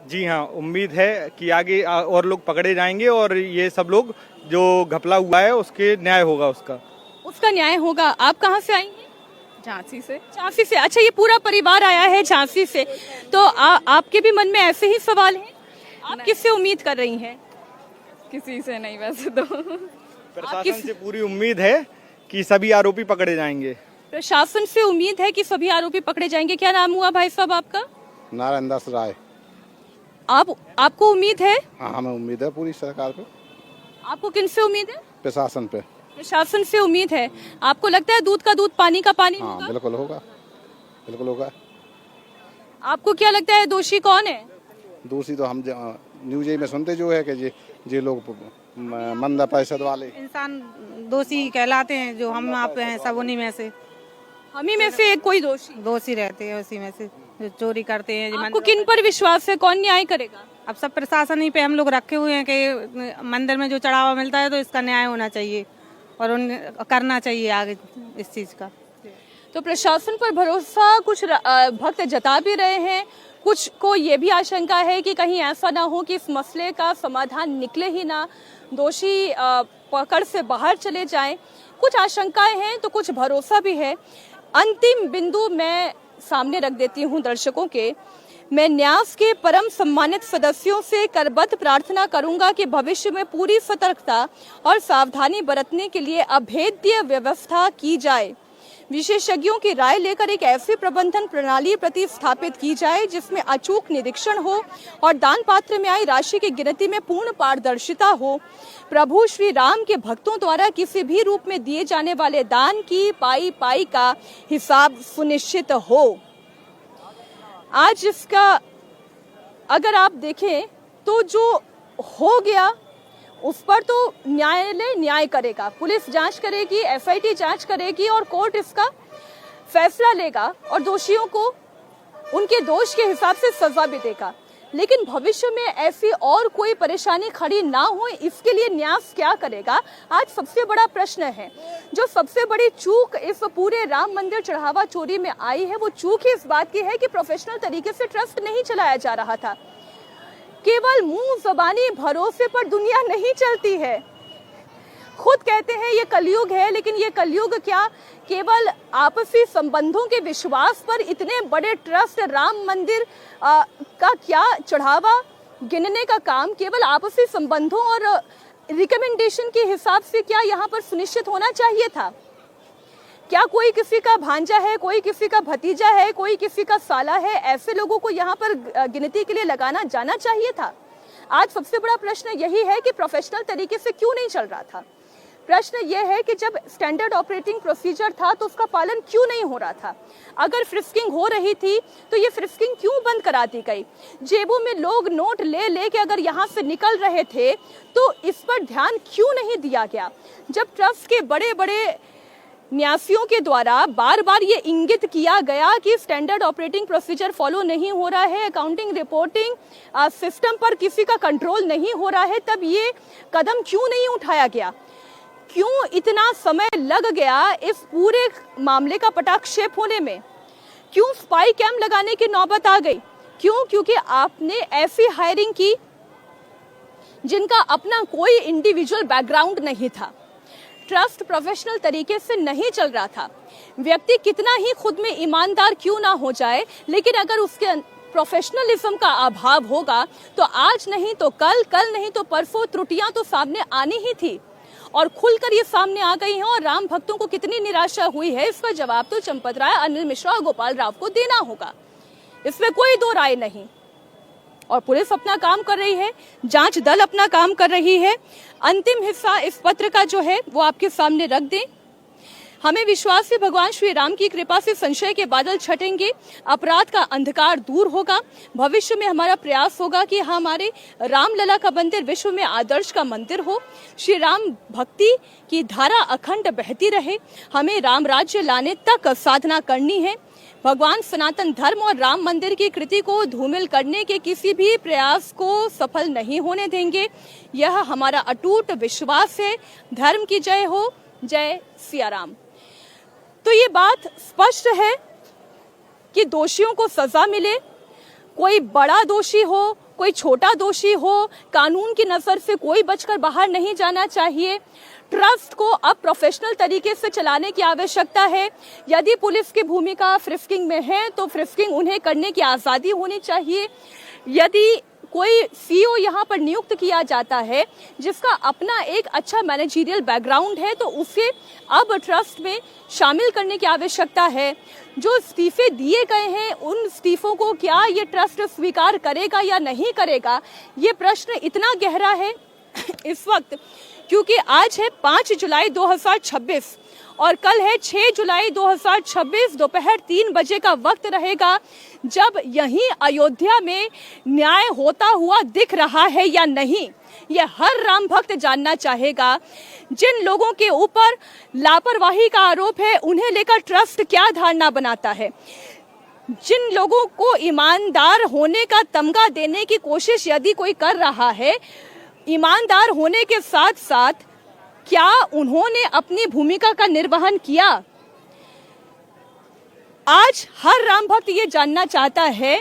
जी हाँ, उम्मीद है कि आगे और लोग पकड़े जाएंगे और ये सब लोग जो घपला हुआ है उसके न्याय होगा, उसका न्याय होगा। आप कहाँ से आई हैं? झांसी से। झांसी से। अच्छा, ये पूरा परिवार आया है झांसी से, तो आपके भी मन में ऐसे ही सवाल हैं? आप किससे उम्मीद कर रही हैं? किसी से नहीं वैसे तो। प्रशासन से पूरी उम्मीद है कि सभी आरोपी पकड़े जाएंगे। प्रशासन से उम्मीद है कि सभी आरोपी पकड़े जाएंगे। क्या नाम हुआ भाई साहब आपका? नारायण दास राय। आपको उम्मीद है? हाँ, हमें उम्मीद है पूरी सरकार पे। आपको किन से उम्मीद है? प्रशासन पे। प्रशासन से उम्मीद है। आपको लगता है दूध का दूध पानी का पानी हाँ, होगा? बिल्कुल होगा, बिल्कुल होगा। आपको क्या लगता है दोषी कौन है? दूसरी तो हम न्यूज में सुनते जो है कि ये लोग मंदा पैसा वाले इंसान दोषी कहलाते हैं, जो हम आप हैं सब उन्हीं में से। हम ही में से एक कोई दोषी रहते हैं, उसी में से जो चोरी करते हैं। आपको किन पर विश्वास है, कौन न्याय करेगा? अब सब प्रशासन ही पे हम लोग रखे हुए हैं कि मंदिर में जो चढ़ावा मिलता है तो इसका न्याय होना चाहिए और करना चाहिए आगे इस चीज का। तो प्रशासन पर भरोसा कुछ भक्त जता भी रहे हैं, कुछ को ये भी आशंका है कि कहीं ऐसा ना हो कि इस मसले का समाधान निकले ही ना, दोषी पकड़ से बाहर चले जाएं। कुछ आशंकाएं हैं तो कुछ भरोसा भी है। अंतिम बिंदु मैं सामने रख देती हूं दर्शकों के। मैं न्यास के परम सम्मानित सदस्यों से करबद्ध प्रार्थना करूंगा कि भविष्य में पूरी सतर्कता और सावधानी बरतने के लिए अभेद्य व्यवस्था की जाए। विशेषज्ञों की राय लेकर एक ऐसी प्रबंधन प्रणाली प्रतिस्थापित की जाए जिसमें अचूक निरीक्षण हो और दान पात्र में आई राशि की गिनती में पूर्ण पारदर्शिता हो। प्रभु श्री राम के भक्तों द्वारा किसी भी रूप में दिए जाने वाले दान की पाई पाई का हिसाब सुनिश्चित हो। आज इसका अगर आप देखें तो जो हो गया उस पर तो न्यायालय न्याय करेगा, पुलिस जांच करेगी, एसआईटी जांच करेगी और कोर्ट इसका फैसला लेगा और दोषियों को उनके दोष के हिसाब से सजा भी देगा। लेकिन भविष्य में ऐसी और कोई परेशानी खड़ी ना हो, इसके लिए न्यास क्या करेगा, आज सबसे बड़ा प्रश्न है। जो सबसे बड़ी चूक इस पूरे राम मंदिर चढ़ावा चोरी में आई है वो चूक ही इस बात की है कि प्रोफेशनल तरीके से ट्रस्ट नहीं चलाया जा रहा था। केवल मुंह जबानी भरोसे पर दुनिया नहीं चलती है। खुद कहते हैं ये कलयुग है, लेकिन ये कलयुग क्या केवल आपसी संबंधों के विश्वास पर इतने बड़े ट्रस्ट, राम मंदिर का क्या चढ़ावा गिनने का काम केवल आपसी संबंधों और रिकमेंडेशन के हिसाब से क्या यहाँ पर सुनिश्चित होना चाहिए था? क्या कोई किसी का भांजा है, कोई किसी का भतीजा है, कोई किसी का साला है, ऐसे लोगों को यहाँ पर गिनती के लिए लगाना जाना चाहिए था? आज सबसे बड़ा प्रश्न यही है कि प्रोफेशनल तरीके से क्यों नहीं चल रहा था। प्रश्न यह है कि जब स्टैंडर्ड ऑपरेटिंग प्रोसीजर था तो उसका पालन क्यों नहीं हो रहा था। अगर फ्रिस्किंग हो रही थी तो ये फ्रिस्किंग क्यों बंद करा दी गई। जेबों में लोग नोट ले लेके अगर यहाँ से निकल रहे थे तो इस पर ध्यान क्यों नहीं दिया गया। जब ट्रस्ट के बड़े बड़े न्यासियों के द्वारा बार बार ये इंगित किया गया कि स्टैंडर्ड ऑपरेटिंग प्रोसीजर फॉलो नहीं हो रहा है, अकाउंटिंग रिपोर्टिंग सिस्टम पर किसी का कंट्रोल नहीं हो रहा है, तब ये कदम क्यों नहीं उठाया गया? क्यों इतना समय लग गया इस पूरे मामले का पटाक्षेप होने में? क्यों स्पाई कैम लगाने की नौबत आ गई? क्यों? क्योंकि आपने ऐसी हायरिंग की जिनका अपना कोई इंडिविजुअल बैकग्राउंड नहीं था, ट्रस्ट प्रोफेशनल तरीके से नहीं चल रहा था। व्यक्ति कितना ही खुद में ईमानदार क्यों ना हो जाए, लेकिन अगर उसके प्रोफेशनलिज्म का अभाव होगा तो आज नहीं तो कल, कल नहीं तो परसों त्रुटियां तो सामने आनी ही थी और खुलकर ये सामने आ गई हैं। और राम भक्तों को कितनी निराशा हुई है, इसका जवाब तो चंपत राय, अनिल मिश्रा और गोपाल राव को देना होगा, इसमें कोई दो राय नहीं। और पुलिस अपना काम कर रही है, जांच दल अपना काम कर रही है। अंतिम हिस्सा इस पत्र का जो है वो आपके सामने रख दें। हमें विश्वास है भगवान श्री राम की कृपा से संशय के बादल छटेंगे, अपराध का अंधकार दूर होगा। भविष्य में हमारा प्रयास होगा कि हमारे रामलला का मंदिर विश्व में आदर्श का मंदिर हो, श्री राम भक्ति की धारा अखंड बहती रहे। हमें राम राज्य लाने तक साधना करनी है। भगवान सनातन धर्म और राम मंदिर की कृति को धूमिल करने के किसी भी प्रयास को सफल नहीं होने देंगे, यह हमारा अटूट विश्वास है। धर्म की जय हो, जय सिया राम। तो ये बात स्पष्ट है कि दोषियों को सजा मिले, कोई बड़ा दोषी हो, कोई छोटा दोषी हो, कानून की नजर से कोई बचकर बाहर नहीं जाना चाहिए। ट्रस्ट को अब प्रोफेशनल तरीके से चलाने की आवश्यकता है। यदि पुलिस की भूमिका फ्रिस्किंग में है तो फ्रिस्किंग उन्हें करने की आजादी होनी चाहिए। यदि कोई सीईओ यहाँ पर नियुक्त किया जाता है जिसका अपना एक अच्छा मैनेजरियल बैकग्राउंड है तो उसे अब ट्रस्ट में शामिल करने की आवश्यकता है। जो इस्तीफे दिए गए हैं उन इस्तीफों को क्या ये ट्रस्ट स्वीकार करेगा या नहीं करेगा, ये प्रश्न इतना गहरा है इस वक्त, क्योंकि आज है 5 जुलाई 2026 और कल है 6 जुलाई 2026 दोपहर 3 बजे का वक्त रहेगा जब यहीं अयोध्या में न्याय होता हुआ दिख रहा है या नहीं, ये हर राम भक्त जानना चाहेगा। जिन लोगों के ऊपर लापरवाही का आरोप है उन्हें लेकर ट्रस्ट क्या धारणा बनाता है, जिन लोगों को ईमानदार होने का तमगा देने की कोशिश यदि कोई कर रहा है, ईमानदार होने के साथ साथ क्या उन्होंने अपनी भूमिका का निर्वहन किया? आज हर राम भक्त ये जानना चाहता है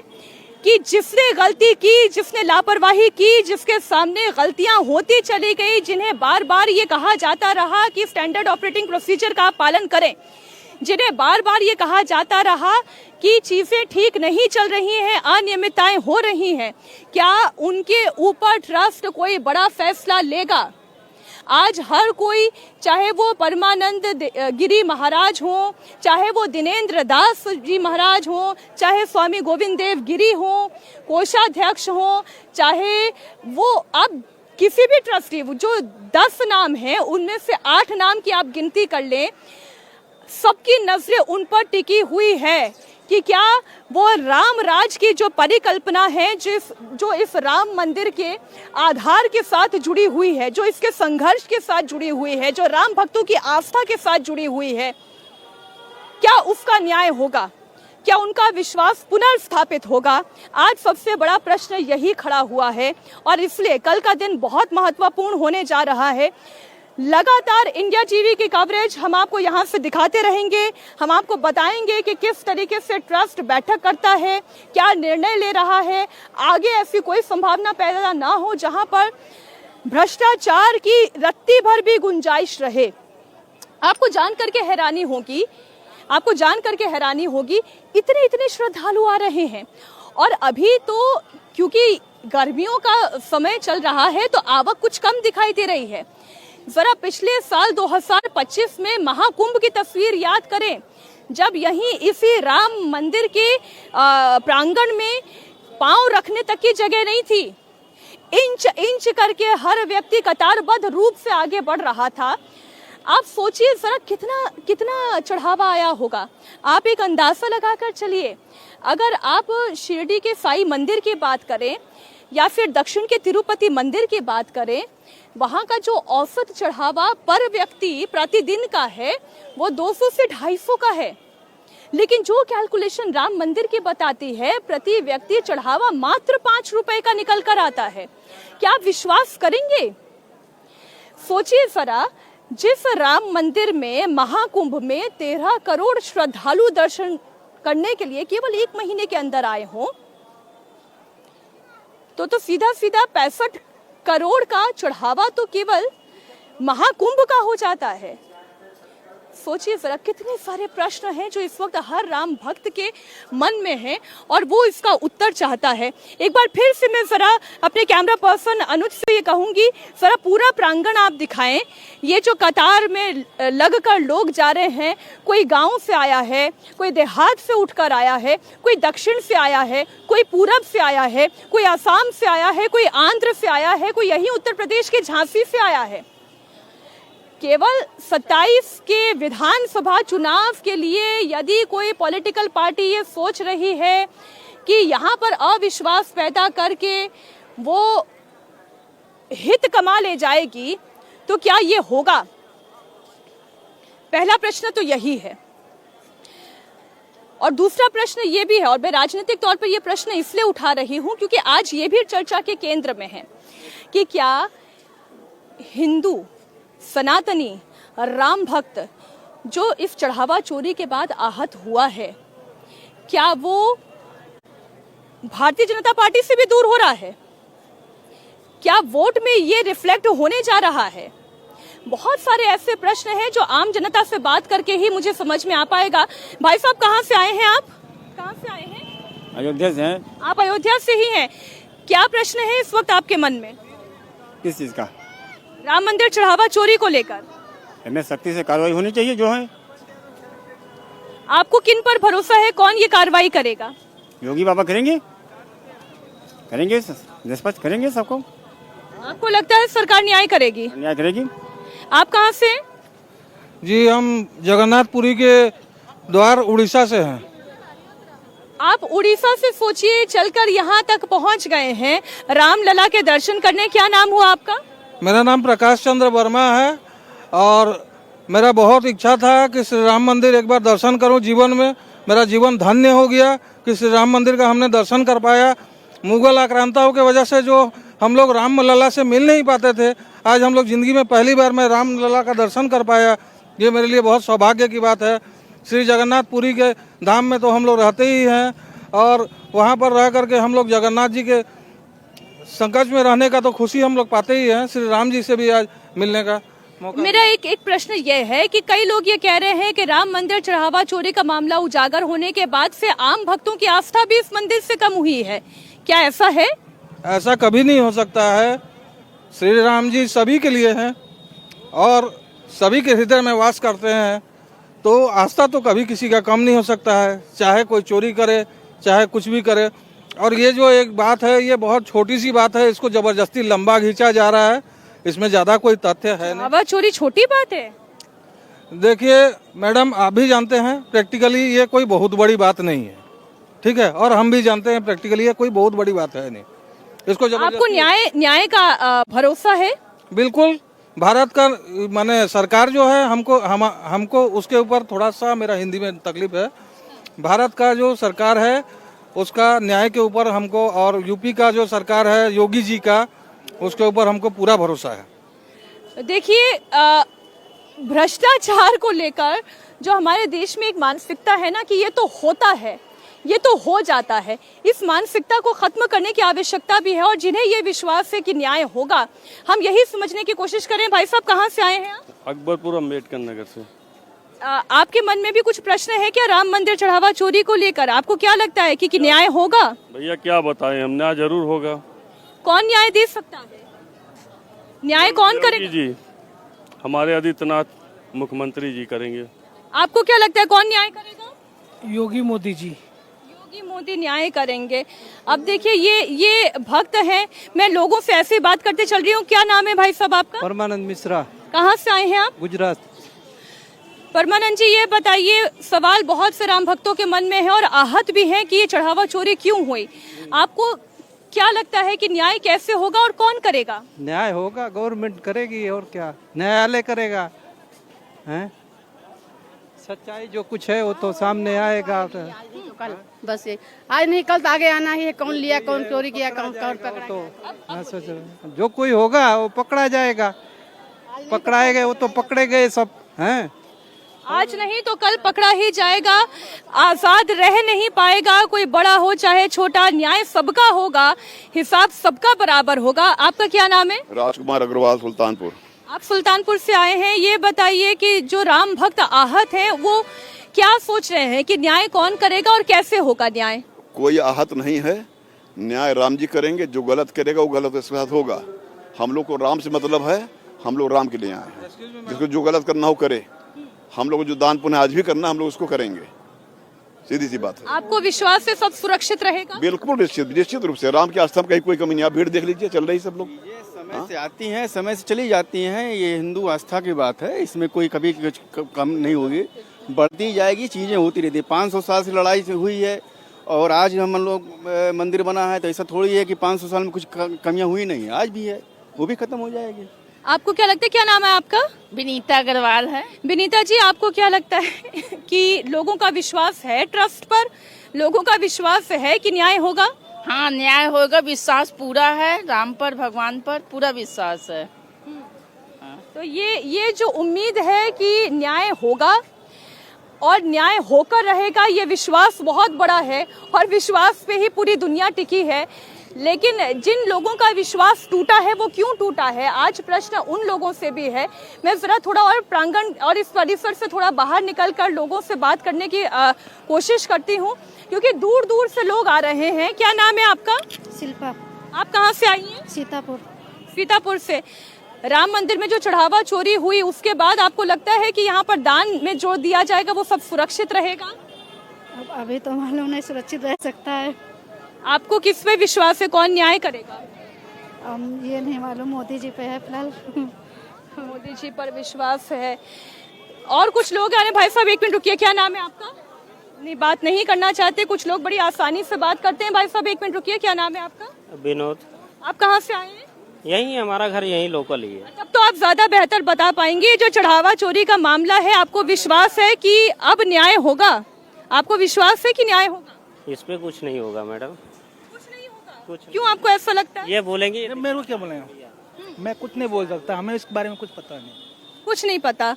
कि जिसने गलती की, जिसने लापरवाही की, जिसके सामने गलतियां होती चली गई, जिन्हें बार बार ये कहा जाता रहा कि स्टैंडर्ड ऑपरेटिंग प्रोसीजर का पालन करें, जिन्हें बार बार ये कहा जाता रहा कि चीजें ठीक नहीं चल रही हैं, अनियमितताएं हो रही हैं, क्या उनके ऊपर ट्रस्ट कोई बड़ा फैसला लेगा? आज हर कोई, चाहे वो परमानंद गिरी महाराज हो, चाहे वो दिनेंद्र दास जी महाराज हो, चाहे स्वामी गोविंद देव गिरी हो, कोषाध्यक्ष हो, चाहे वो अब किसी भी ट्रस्टी, जो 10 नाम हैं उनमें से 8 नाम की आप गिनती कर लें, सबकी नजरें उन पर टिकी हुई है कि क्या वो राम राज की जो परिकल्पना है, जो इस राम मंदिर के आधार के साथ जुड़ी हुई है, जो इसके संघर्ष के साथ जुड़ी हुई है, जो राम भक्तों की आस्था के साथ जुड़ी हुई है, क्या उसका न्याय होगा? क्या उनका विश्वास पुनर्स्थापित होगा? आज सबसे बड़ा प्रश्न यही खड़ा हुआ है और इसलिए कल का दिन बहुत महत्वपूर्ण होने जा रहा है। लगातार इंडिया टीवी की कवरेज हम आपको यहाँ से दिखाते रहेंगे। हम आपको बताएंगे कि किस तरीके से ट्रस्ट बैठक करता है, क्या निर्णय ले रहा है। आगे ऐसी कोई संभावना पैदा ना हो जहां पर भ्रष्टाचार की रत्ती भर भी गुंजाइश रहे। आपको जान करके हैरानी होगी, इतने श्रद्धालु आ रहे हैं और अभी तो क्योंकि गर्मियों का समय चल रहा है तो आवक कुछ कम दिखाई दे रही है। जरा पिछले साल 2025 में महाकुंभ की तस्वीर याद करें, जब यहीं इसी राम मंदिर के प्रांगण में पांव रखने तक की जगह नहीं थी, इंच इंच करके हर व्यक्ति कतारबद्ध रूप से आगे बढ़ रहा था। आप सोचिए जरा कितना चढ़ावा आया होगा। आप एक अंदाजा लगाकर चलिए, अगर आप शिरडी के साईं मंदिर की बात करें या फिर दक्षिण के तिरुपति मंदिर की बात करें, वहां का जो औसत चढ़ावा पर व्यक्ति प्रतिदिन का है वो 200 से 250 का है। लेकिन जो कैलकुलेशन राम मंदिर की बताती है, प्रति व्यक्ति चढ़ावा मात्र 5 रुपए का निकल कर आता है। क्या आप विश्वास करेंगे? सोचिए जरा, जिस राम मंदिर में महाकुंभ में 13 करोड़ श्रद्धालु दर्शन करने के लिए केवल 1 महीने के अंदर आए हों, तो सीधा सीधा 65 करोड़ का चढ़ावा तो केवल महाकुंभ का हो जाता है। सोचिए जरा, कितने सारे प्रश्न हैं जो इस वक्त हर राम भक्त के मन में हैं और वो इसका उत्तर चाहता है। एक बार फिर से मैं जरा अपने कैमरा पर्सन अनुज से ये कहूंगी, जरा पूरा प्रांगण आप दिखाएं। ये जो कतार में लगकर लोग जा रहे हैं, कोई गांव से आया है, कोई देहात से उठकर आया है, कोई दक्षिण से आया है, कोई पूरब से आया है, कोई असम से आया है, कोई आंध्र से आया है, कोई यही उत्तर प्रदेश के झांसी से आया है। केवल 27 के विधानसभा चुनाव के लिए यदि कोई पॉलिटिकल पार्टी ये सोच रही है कि यहाँ पर अविश्वास पैदा करके वो हित कमा ले जाएगी, तो क्या ये होगा? पहला प्रश्न तो यही है। और दूसरा प्रश्न ये भी है, और मैं राजनीतिक तौर पर ये प्रश्न इसलिए उठा रही हूं क्योंकि आज ये भी चर्चा के केंद्र में है कि क्या हिंदू सनातनी राम भक्त जो इस चढ़ावा चोरी के बाद आहत हुआ है, क्या वो भारतीय जनता पार्टी से भी दूर हो रहा है? क्या वोट में ये रिफ्लेक्ट होने जा रहा है? बहुत सारे ऐसे प्रश्न हैं जो आम जनता से बात करके ही मुझे समझ में आ पाएगा। भाई साहब, कहाँ से आए हैं आप? कहाँ से आए हैं? अयोध्या से हैं। आप अयोध्या से ही हैं। क्या प्रश्न है इस वक्त आपके मन में? किस चीज का? राम मंदिर चढ़ावा चोरी को लेकर हमें सख्ती से कार्रवाई होनी चाहिए जो है। आपको किन पर भरोसा है, कौन ये कार्रवाई करेगा? योगी बाबा करेंगे, निष्पक्ष करेंगे सबको। आपको लगता है सरकार न्याय करेगी? न्याय करेगी। आप कहाँ से? जी, हम जगन्नाथपुरी के द्वार उड़ीसा से हैं। आप उड़ीसा से सोचिए चलकर यहाँ तक पहुँच गए हैं रामलला के दर्शन करने। क्या नाम हुआ आपका? मेरा नाम प्रकाश चंद्र वर्मा है और मेरा बहुत इच्छा था कि श्री राम मंदिर एक बार दर्शन करूं जीवन में। मेरा जीवन धन्य हो गया कि श्री राम मंदिर का हमने दर्शन कर पाया। मुगल आक्रांताओं के वजह से जो हम लोग राम लला से मिल नहीं पाते थे, आज हम लोग जिंदगी में पहली बार मैं राम लला का दर्शन कर पाया। ये मेरे लिए बहुत सौभाग्य की बात है। श्री जगन्नाथपुरी के धाम में तो हम लोग रहते ही हैं और वहाँ पर रह करके हम लोग जगन्नाथ जी के संकट में रहने का तो खुशी हम लोग पाते ही हैं। श्री राम जी से भी आज मिलने का मौका। मेरा एक प्रश्न ये है कि कई लोग ये कह रहे हैं कि राम मंदिर चढ़ावा चोरी का मामला उजागर होने के बाद से आम भक्तों की आस्था भी इस मंदिर से कम हुई है। क्या ऐसा है? ऐसा कभी नहीं हो सकता है। श्री राम जी सभी के लिए हैं और सभी के हृदय में वास करते हैं, तो आस्था तो कभी किसी का कम नहीं हो सकता है, चाहे कोई चोरी करे चाहे कुछ भी करे। और ये जो एक बात है, ये बहुत छोटी सी बात है, इसको जबरदस्ती लंबा खींचा जा रहा है, इसमें ज्यादा कोई तथ्य है नहीं। चढ़ावा चोरी छोटी बात है? देखिए मैडम, आप भी जानते हैं प्रैक्टिकली ये कोई बहुत बड़ी बात नहीं है, ठीक है, और हम भी जानते हैं प्रैक्टिकली ये कोई बहुत बड़ी बात है नहीं। इसको आपको न्याय का भरोसा है? बिल्कुल। भारत का माने सरकार जो है, हमको उसके ऊपर थोड़ा सा, मेरा हिंदी में तकलीफ है, भारत का जो सरकार है उसका न्याय के ऊपर हमको, और यूपी का जो सरकार है योगी जी का, उसके ऊपर हमको पूरा भरोसा है। देखिए, भ्रष्टाचार को लेकर जो हमारे देश में एक मानसिकता है ना कि ये तो होता है, ये तो हो जाता है, इस मानसिकता को खत्म करने की आवश्यकता भी है। और जिन्हें ये विश्वास है कि न्याय होगा, हम यही समझने की कोशिश करें। भाई साहब, कहाँ से आए हैं आप? अकबरपुर अम्बेडकर नगर से। आपके मन में भी कुछ प्रश्न है क्या राम मंदिर चढ़ावा चोरी को लेकर? आपको क्या लगता है कि न्याय होगा? भैया क्या बताएं, हम न्याय जरूर होगा। कौन न्याय दे सकता है? न्याय कौन करेगा? जी, हमारे आदित्यनाथ मुख्यमंत्री जी करेंगे। आपको क्या लगता है कौन न्याय करेगा? योगी मोदी जी। योगी मोदी न्याय करेंगे। अब देखिए, ये भक्त हैं। मैं लोगों से ऐसे बात करते चल रही हूँ। क्या नाम है भाई साहब आपका? परमानंद मिश्रा। कहाँ से आए हैं आप? गुजरात। परमानंद जी, ये बताइए, सवाल बहुत से राम भक्तों के मन में है और आहत भी है कि ये चढ़ावा चोरी क्यों हुई। आपको क्या लगता है कि न्याय कैसे होगा और कौन करेगा? न्याय होगा, गवर्नमेंट करेगी और क्या, न्यायालय करेगा। हैं, सच्चाई जो कुछ है वो तो सामने आएगा। कल बस ये आज नहीं कल तो आगे आना ही है, कौन लिया, कौन चोरी किया, कौन पकड़ा। तो जो कोई होगा वो पकड़ा जाएगा, पकड़ाए गए वो तो पकड़े गए सब हैं। आज नहीं तो कल पकड़ा ही जाएगा, आजाद रह नहीं पाएगा, कोई बड़ा हो चाहे छोटा, न्याय सबका होगा, हिसाब सबका बराबर होगा। आपका क्या नाम है? राजकुमार अग्रवाल, सुल्तानपुर। आप सुल्तानपुर से आए हैं, ये बताइए कि जो राम भक्त आहत हैं वो क्या सोच रहे हैं कि न्याय कौन करेगा और कैसे होगा न्याय? कोई आहत नहीं है, न्याय राम जी करेंगे, जो गलत करेगा वो गलत उसके साथ होगा। हम लोग को राम से मतलब है, हम लोग राम के लिए आए हैं। जिसको जो गलत करना हो करे, हम लोग जो दान पुण्य आज भी करना हम लोग उसको करेंगे, सीधी सी बात है। आपको विश्वास से सब सुरक्षित रहेगा? बिल्कुल निश्चित रूप से। राम की आस्था में कहीं कोई कमी नहीं। आप भीड़ देख लीजिए, चल रही सब लोग। समय से आती हैं, समय से चली जाती हैं, ये हिंदू आस्था की बात है, इसमें कोई कभी कुछ कम नहीं होगी, बढ़ती जाएगी, चीजें होती रहती है। 500 साल से लड़ाई से हुई है और आज हम लोग मंदिर बना है, तो ऐसा थोड़ी है कि 500 साल में कुछ कमियां हुई नहीं, आज भी है, वो भी खत्म हो जाएगी। आपको क्या लगता है, क्या नाम है आपका? विनीता अग्रवाल है। विनीता जी, आपको क्या लगता है कि लोगों का विश्वास है ट्रस्ट पर, लोगों का विश्वास है कि न्याय होगा? हाँ, न्याय होगा, विश्वास पूरा है, राम पर, भगवान पर पूरा विश्वास है। तो ये जो उम्मीद है कि न्याय होगा और न्याय होकर रहेगा, ये विश्वास बहुत बड़ा है और विश्वास पे ही पूरी दुनिया टिकी है। लेकिन जिन लोगों का विश्वास टूटा है वो क्यों टूटा है, आज प्रश्न उन लोगों से भी है। मैं जरा थोड़ा और प्रांगण और इस परिसर से थोड़ा बाहर निकलकर लोगों से बात करने की कोशिश करती हूँ, क्योंकि दूर दूर से लोग आ रहे हैं। क्या नाम है आपका? शिल्पा। आप कहाँ से आई हैं? सीतापुर। सीतापुर से। राम मंदिर में जो चढ़ावा चोरी हुई उसके बाद आपको लगता है कि यहाँ पर दान में जो दिया जाएगा वो सब सुरक्षित रहेगा? अब अभी तो मालूम नहीं, सुरक्षित रह सकता है। आपको किस पे विश्वास है, कौन न्याय करेगा? ये नहीं मालूम, मोदी जी पे है फिलहाल। मोदी जी पर विश्वास है। और कुछ लोग आने। भाई साहब 1 मिनट रुकिए, क्या नाम है आपका? नहीं, बात नहीं करना चाहते, कुछ लोग बड़ी आसानी से बात करते हैं। भाई साहब 1 मिनट रुकिए, क्या नाम है आपका? विनोद। आप कहाँ से आए हैं? यही हमारा घर यही लोकल ही है। तब तो आप ज्यादा बेहतर बता पाएंगे। जो चढ़ावा चोरी का मामला है, आपको विश्वास है कि अब न्याय होगा? आपको विश्वास है कि न्याय होगा? इस पे कुछ नहीं होगा मैडम। कुछ नहीं होगा? कुछ क्यों आपको ऐसा लगता है? ये बोलेंगे, मेरे को क्या बोलेंगे, मैं कुछ नहीं बोल सकता, हमें इस बारे में कुछ पता नहीं। कुछ नहीं पता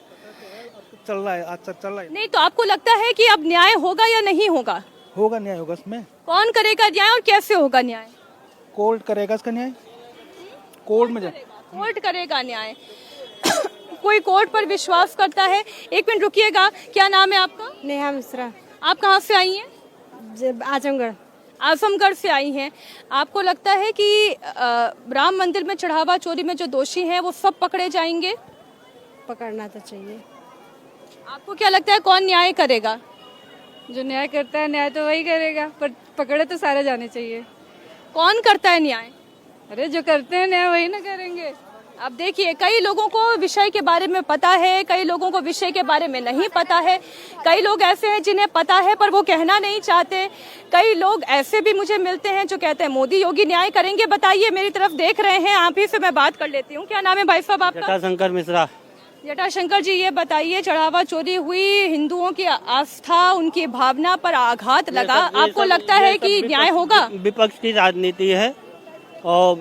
चल रहा है, अच्छा चल रहा है। नहीं तो आपको लगता है कि अब न्याय होगा या नहीं होगा? होगा, न्याय होगा। इसमें कौन करेगा न्याय और कैसे होगा न्याय? कोर्ट करेगा इसका न्याय, कोर्ट में कोर्ट करेगा न्याय। कोई कोर्ट पर विश्वास करता है? 1 मिनट रुकिएगा, क्या नाम है आपका? नेहा मिश्रा। आप कहाँ से आई हैं? आजमगढ़। आजमगढ़ से आई हैं। आपको लगता है कि राम मंदिर में चढ़ावा चोरी में जो दोषी हैं वो सब पकड़े जाएंगे? पकड़ना तो चाहिए। आपको क्या लगता है कौन न्याय करेगा? जो न्याय करता है न्याय तो वही करेगा, पर पकड़े तो सारे जाने चाहिए। कौन करता है न्याय? अरे जो करते हैं न्याय वही ना करेंगे। अब देखिए, कई लोगों को विषय के बारे में पता है, कई लोगों को विषय के बारे में नहीं पता है, कई लोग ऐसे हैं जिन्हें पता है पर वो कहना नहीं चाहते, कई लोग ऐसे भी मुझे मिलते हैं जो कहते हैं मोदी योगी न्याय करेंगे। बताइए, मेरी तरफ देख रहे हैं, आप ही से मैं बात कर लेती हूँ। क्या नाम है भाई साहब आपका? जटाशंकर मिश्रा। जटाशंकर जी, ये बताइए, चढ़ावा चोरी हुई, हिंदुओं की आस्था, उनकी भावना पर आघात लगा, आपको लगता है कि न्याय होगा? विपक्ष की राजनीति है और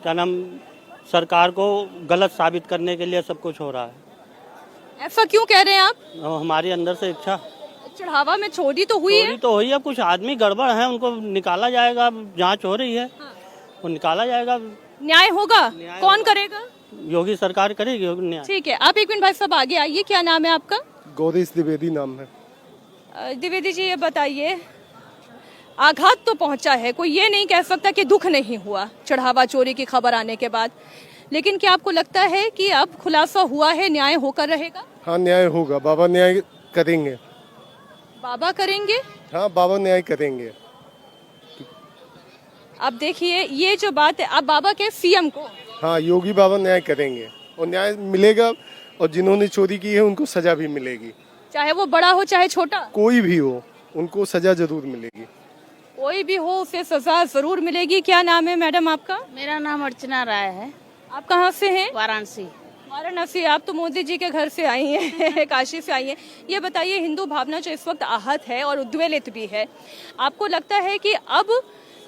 क्या नाम, सरकार को गलत साबित करने के लिए सब कुछ हो रहा है। ऐसा क्यों कह रहे हैं आप? हमारे अंदर से इच्छा। चढ़ावा में चोरी तो हुई है? चोरी तो हुई है, कुछ आदमी गड़बड़ है, उनको निकाला जाएगा, जांच हो रही है। वो निकाला जाएगा। न्याय होगा? कौन करेगा? योगी सरकार करेगी न्याय। ठीक है, आप 1 मिनट भाई साहब आगे आइए। क्या नाम है आपका? गौरीश द्विवेदी नाम है। द्विवेदी जी, ये बताइए, आघात तो पहुंचा है, कोई ये नहीं कह सकता कि दुख नहीं हुआ चढ़ावा चोरी की खबर आने के बाद, लेकिन क्या आपको लगता है कि अब खुलासा हुआ है, न्याय होकर रहेगा? हाँ, न्याय होगा, बाबा न्याय करेंगे। बाबा करेंगे? हाँ, बाबा न्याय करेंगे। अब देखिए, ये जो बात है, अब बाबा के सीएम को, हाँ, योगी बाबा न्याय करेंगे और न्याय मिलेगा, और जिन्होंने चोरी की है उनको सजा भी मिलेगी, चाहे वो बड़ा हो चाहे छोटा, कोई भी हो, उनको सजा जरूर मिलेगी। कोई भी हो उसे सजा जरूर मिलेगी। क्या नाम है मैडम आपका? मेरा नाम अर्चना राय है। आप कहाँ से हैं? वाराणसी। वाराणसी। आप तो मोदी जी के घर से आई हैं, काशी से आई हैं। ये बताइए, हिंदू भावना जो इस वक्त आहत है और उद्वेलित भी है, आपको लगता है कि अब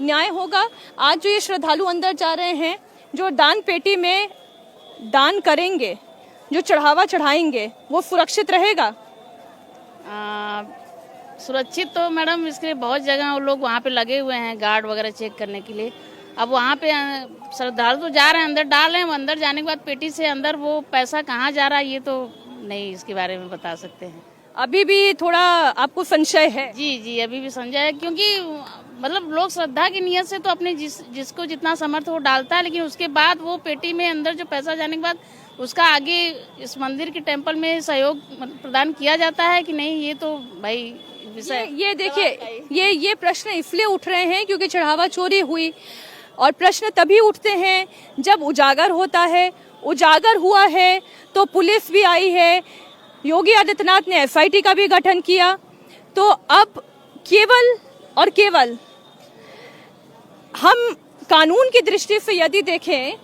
न्याय होगा? आज जो ये श्रद्धालु अंदर जा रहे हैं, जो दान पेटी में दान करेंगे, जो चढ़ावा चढ़ाएंगे, वो सुरक्षित रहेगा? सुरक्षित तो मैडम इसके लिए बहुत जगह वो लोग वहाँ पे लगे हुए हैं गार्ड वगैरह चेक करने के लिए। अब वहाँ पे श्रद्धालु तो जा रहे हैं, अंदर डाल रहे हैं, अंदर जाने के बाद पेटी से अंदर वो पैसा कहाँ जा रहा है ये तो नहीं इसके बारे में बता सकते हैं। अभी भी थोड़ा आपको संशय है? जी जी, अभी भी संशय है, क्योंकि मतलब लोग श्रद्धा की नियत से तो अपने जिसको जितना समर्थ हो डालता है, लेकिन उसके बाद वो पेटी में अंदर जो पैसा जाने के बाद उसका आगे इस मंदिर के टेम्पल में सहयोग प्रदान किया जाता है कि नहीं, ये तो भाई विषय। ये देखिए, ये प्रश्न इसलिए उठ रहे हैं क्योंकि चढ़ावा चोरी हुई, और प्रश्न तभी उठते हैं जब उजागर होता है। उजागर हुआ है तो पुलिस भी आई है, योगी आदित्यनाथ ने SIT का भी गठन किया। तो अब केवल और केवल हम कानून की दृष्टि से यदि देखें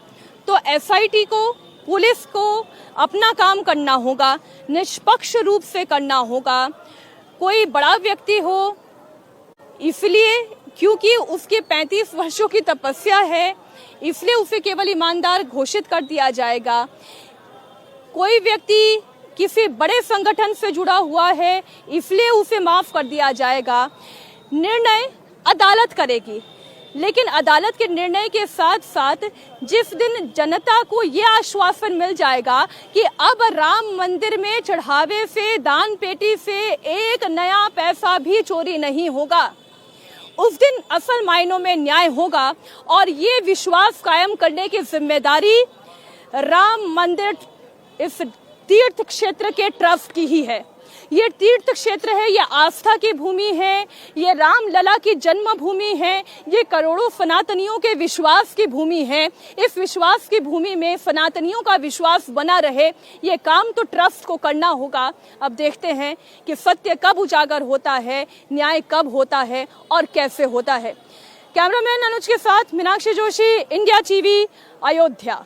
तो SIT को, पुलिस को अपना काम करना होगा, निष्पक्ष रूप से करना होगा। कोई बड़ा व्यक्ति हो, इसलिए क्योंकि उसके 35 वर्षों की तपस्या है, इसलिए उसे केवल ईमानदार घोषित कर दिया जाएगा। कोई व्यक्ति किसी बड़े संगठन से जुड़ा हुआ है, इसलिए उसे माफ कर दिया जाएगा। निर्णय अदालत करेगी, लेकिन अदालत के निर्णय के साथ साथ जिस दिन जनता को ये आश्वासन मिल जाएगा कि अब राम मंदिर में चढ़ावे से, दान पेटी से एक नया पैसा भी चोरी नहीं होगा, उस दिन असल मायनों में न्याय होगा। और ये विश्वास कायम करने की जिम्मेदारी राम मंदिर, इस तीर्थ क्षेत्र के ट्रस्ट की ही है। ये तीर्थ क्षेत्र है, ये आस्था की भूमि है, ये राम लला की जन्मभूमि है, ये करोड़ों सनातनियों के विश्वास की भूमि है। इस विश्वास की भूमि में सनातनियों का विश्वास बना रहे, ये काम तो ट्रस्ट को करना होगा। अब देखते हैं कि सत्य कब उजागर होता है, न्याय कब होता है और कैसे होता है। कैमरामैन अनुज के साथ मीनाक्षी जोशी, इंडिया TV, अयोध्या।